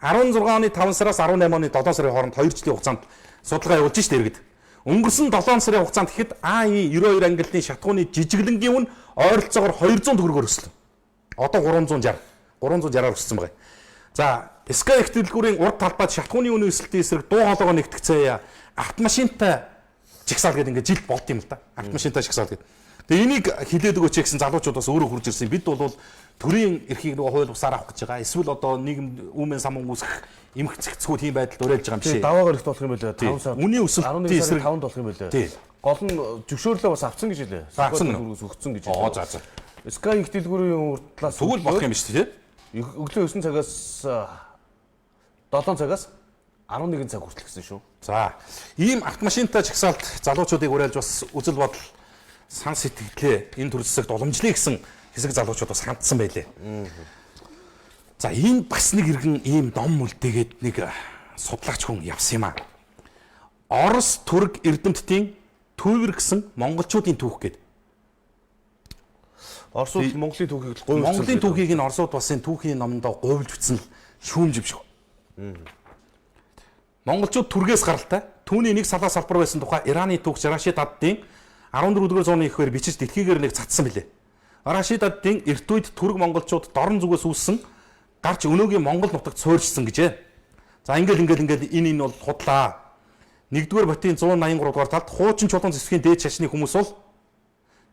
16 оны 5 сараас 18 оны 7 сарын хооронд 2 жилийн хугацаанд судалгаа явуулж штэ иргэд. Өнгөрсөн 7 сарын хугацаанд гэхэд АИ 92 ангиллын шатхууны жижиглэнгийн үн ойролцоогоор 200 төгрөгөөр өссөн. Одоо 360-аар өссөн байна. За, Sky их дэлгүүрийн урд талбайд шатхууны үнийн өсөлтийн эсрэг дуу хоолойгоо нэгтгэцээ автомашинтай жигсаал гэдэг ингээд жилд болт юм л да. Автомашинтай жигсаал гэдэг. Тэгээ энийг хилээд өгөөч гэсэн залуучууд бас өөрөө хурж ирсэн. Бид бол төрийн эрхийг нөгөө хууль бусаар авах гэж байгаа. Эсвэл одоо нийгэм үүмэн самун үүсгэх эмх цэгцгүүд тийм байдалд уриалж байгаа юм биш. Даваагаар ихт болох юм байлаа. 5 сар. Үнийн өсөлтийн эсрэг 5-нд болох юм байлаа. Тийм. Гол нь зөвшөөрлөө бас авсан гэж хэлээ. Авсан нь. Өгсөн гэж Оо хэлээ. за. Sky их дэлгүүрийн уртлаас Тэгвэл болох юм биш тий. өглөө 9 цагаас 7 цагаас 11 цаг хүртэл гэсэн шүү. За, ийм автомашинтай жагсаалт залуучуудыг уриалж бас үзэл бодол сан сэтгэлээ энэ төр зэсэгт уламжлая гэсэн хэсэг залуучууд бас хандсан байлээ. За, энэ бас нэг иргэн ийм дом үлдээгээд нэг судлаач хүн явсан юм аа. Орос түрэг эрдэмтдийн төвөр гэсэн монголчуудын түүх гэдэг. Оросууд Монголын түүхийг говьлцсан. Монголын түүхийг энэ Оросууд бас энэ түүхийн номондоо говьлж бичсэн шүүмж юм шиг. Монголчууд түргээс гаралтай. Түүний нэг салаа салбар байсан тухай Ираны түүхч Рашид ад-Дин 14-р зууны ихвээр бичиж дэлхийгээр нэг цацсан билээ. Рашид ад-Дин эрт үед түрэг монголчууд дорн зүгээс үүссэн гарч өнөөгийн Монгол нутагт суурьшсан гэжээ. За ингээл энэ бол худлаа. 1-р Батийн 183 дугаар талд хуучин чулуун зэвсгийн дээд шашны хүмүүс бол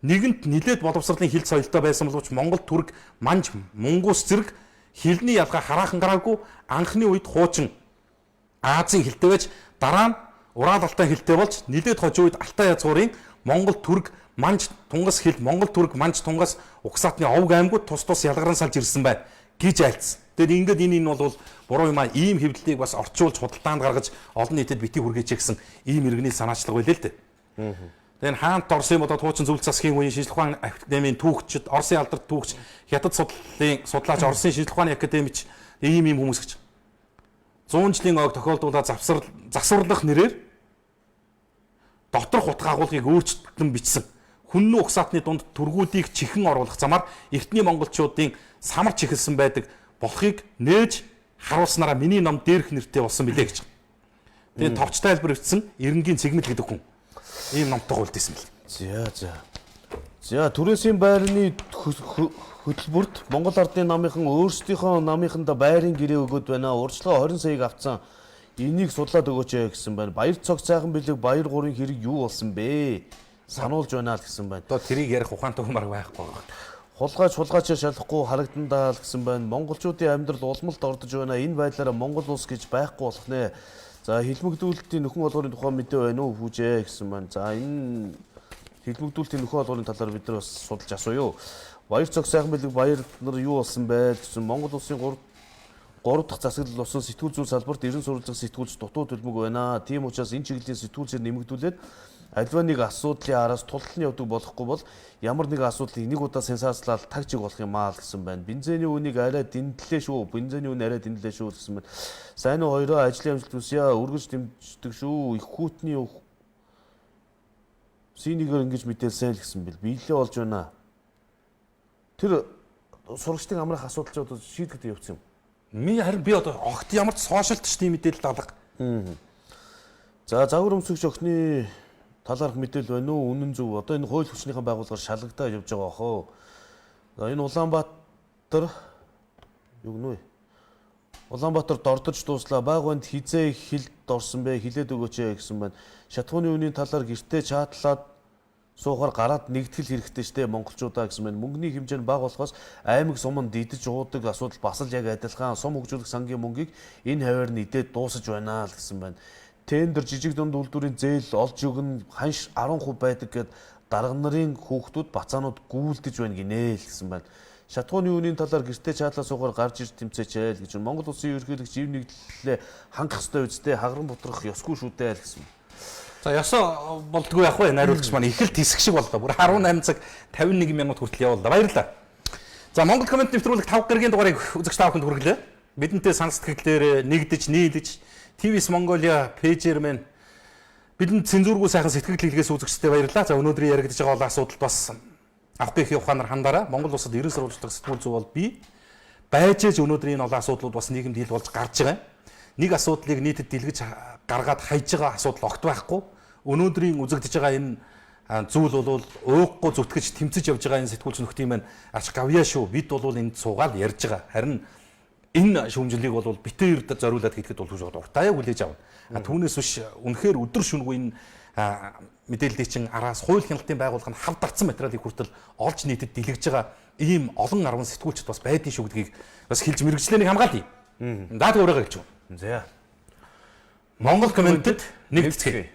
нэгэнт нилээд боловсролын хил соёлтой байсан боловч Монгол түрэг манж мунгус зэрэг хилний ялгаа хараахан гараагүй анхны үед хуучин Азийн хилтэй байж дараа нь Урал алтай хилтэй болж нилээд хожим үед Алтай язгуурын Монгол түрэг манж тунгас хил Монгол түрэг манж тунгас угсаатны овг аймагуд тус ялгаран салж ирсэн байна гэж айлцсан. Тэгээд ингээд энэ бол буруу юм аа ийм хэвлэлийг бас орчуулж худалдаанд гаргаж олон нийтэд бити хүргээч гэсэн ийм иргэний санаачлага байлээ л дээ. Тэгээд хаант Оросын бодоод хуучин зөвлөлт засгийн үеийн шинжлэх ухааны академийн түүхчид, Оросын алдарт түүхч, хятад судлаач, Оросын шинжлэх ухааны академич ийм хүмүүс гэж 100 жилийн ойг тохиолдуулаад засварлах нэрээр доторх утга агуулгыг өөрчлөлтөн бичсэн. Хүннүү угсаатны дунд түргүүдийг чихэн оруулах замаар эртний монголчуудын самарч ихэлсэн байдаг болохыг нээж харуулснараа миний ном дээрх нэртэй болсон билээ гэж. Тэгээд товч тайлбар бичсэн Эренгийн цэгмэл гэдэг хүн ийм номтой гуйлдсан бэл. За түрээсийн байрны хөтөлбөрт Монгол Ардын намынхан өөрсдийнхөө намынхандаа байрын гэрээ өгöd байна. Урьдчилгаа 20 саяг авцсан. Энийг судлаад өгөөч гэсэн байна. Баяр цог цайхан бэлэг баяр гурын хэрэг юу болсон бэ? Сануулж байна л гэсэн байна. Одоо тэрийг ярих ухаантай хүн байхгүй байна. Хулгайч шалахгүй харагдандаа л гэсэн байна. Монголчуудын амьдрал улмалд ордож байна. Энэ байдлаараа Монгол улс гэж байхгүй болох нэ. За хилмигдүүлэлтийн нөхөн олгорын тухай мэдээ байна уу хүүжээ гэсэн байна. За энэ хилмигдүүлэлтийн нөхөн олгорын талаар бид нар бас судалж асууя. Баяр цог сайхан бэлэг баяр нар юу болсон бэ гэсэн Монгол улсын 3 дахь засаглал болсон сэтгүүл зүйн салбарт 90 сурвалжлах сэтгүүлч дутуу төлбөг байна. Тийм учраас энэ чиглэлийн сэтгүүл зэр нэмэгдүүлээд альва нэг асуудлын араас тулталн явдаг болохгүй бол ямар нэгэн асуудлыг нэг удаа сенсацлал тагжиг болох юм аа гэсэн байна. Бензиний үнийг арай дэндлээ шүү. Бензиний үн арай дэндлээ шүү гэсэн байна. Сайн уу хоёроо ажлын амжилт хүсье. Үргэлж дэмждэг шүү. Их хүүтний синигээр ингэж мэдээлсэн л гэсэн бил. Биелээ болж байна. Тэр сурагчдын амрах асуудалчууд шийдэгдэж явцсан юм. Харин би одоо огт ямар ч сошиалт ч тийм мэдээлэл алга. За загвар өмсгч охины талаарх мэдээлэл байна уу? Үнэн зөв. Одоо энэ хууль хүчнийхэн байгууллагаар шалгагдаад явж байгаа хөө. За энэ Улаанбаатар юу гэнэ вэ? Улаанбаатар дордож дууслаа. Байгуунд хизээ хилд орсон бэ? Хилээд өгөөч гэсэн байна. Шатхууны үнийн талаар гэртээ чаатлаад суухаар гараад нэгтгэл хэрэгтэй штэ монголчуудаа гэсэн байна. Мөнгөний хэмжээ нь бага болохоос аймаг суманд идэж уудаг асуудал бас л яг адилхан. Сум хөгжүүлэх сангийн мөнгийг энэ хаваар нь идээд дуусаж байна л гэсэн байна. Тендер жижиг дунд үйлдвэрийн зээл олж өгнө ханш 10% байдаг гэд дарга нарын хүүхдүүд бацаанууд гүйлдэж байна гинэ л гэсэн байна. Шатхууны үнийн талаар гэртээ чаатлаа суугаар гарч ирж тэмцээч гэж Монгол улсын ерөнхийлөгч жив нэгдлээ хангах ёстой үстэй хагран бутрах ёсгүй шүү дээ л гэсэн. За ясаа болдгоо яг вэ найруулагч маань их л тисэх шиг боллоо. Бүр 18 цаг 51 минут хүртэл явууллаа. Баярлалаа. За Монгол комент нэвтрүүлэг 5 гарагийн дугаарыг үзэгч та бүхэнд хүргэлээ. Бидэнтэй санал сэтгэлээр нэгдэж, нийлж TVS Mongolia пэйжээр мэн бидэнд цензургүй сайхан сэтгэл хэлгээс үзэгчтэй баярлалаа. За өнөөдрийн яригдж байгаа бол асуудалд бас авах гэх ухаанаар хандаараа. Монгол улсад 90 сурвалжлах сэтгүүл зүй бол би байж ээж өнөөдрийн олон асуудлууд бас нийгэмд ил болж гарч байгаа. Нэг асуудлыг нийтэд дэлгэж гаргаад хайж байгаа асуудал огт байхгүй. Өнөөдрийн үзэгдэж байгаа энэ зүйл бол өөхгүй зүтгэж тэмцэж явж байгаа энэ сэтгүүлч нөхдийн маань ач гавьяа шүү. Бид бол энд суугаад ярьж байгаа. Харин энэ шүүмжлэлийг бол битээр зориулаад хийхэд бол дуртаяа хүлээж авна. Түүнээс биш үнэхээр өдөр шөнөгүй энэ мэдээллийг чин араас хууль хяналтын байгууллага нь хав дагцсан материалыг хүртэл олж нийтэд дэлгэж байгаа ийм олон 10 сэтгүүлчд бас байдгийн шүү гэдгийг бас хэлж мэрэгчлэнийг хамгаалъя. Даад өөрөөр хэлж байна. За. Монгол комментэд нэгтгэе.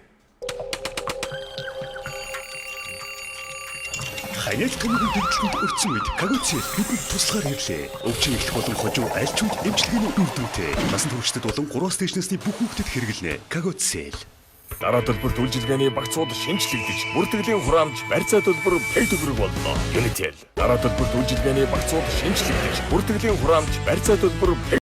Хаяг томгийн дэвшлэнд өрцөн үед Кагуци бидэнд туслахаар ирлээ. Өвчин их болон хожуу альчууд эмчилгээний үр дүнтэй. Насан туршид болон 3 стейшнээс бүх хүүхдэд хэрэглэнэ. Кагуци. Дараа төлбөрт үйлчилгээний багцууд шинжлэгдэж, бүртгэлийн хураамж, барьцаа төлбөр пэй төгрөг болно. Unitel. Дараа төлбөрт үйлчилгээний багцууд шинжлэгдэж, бүртгэлийн хураамж, барьцаа төлбөр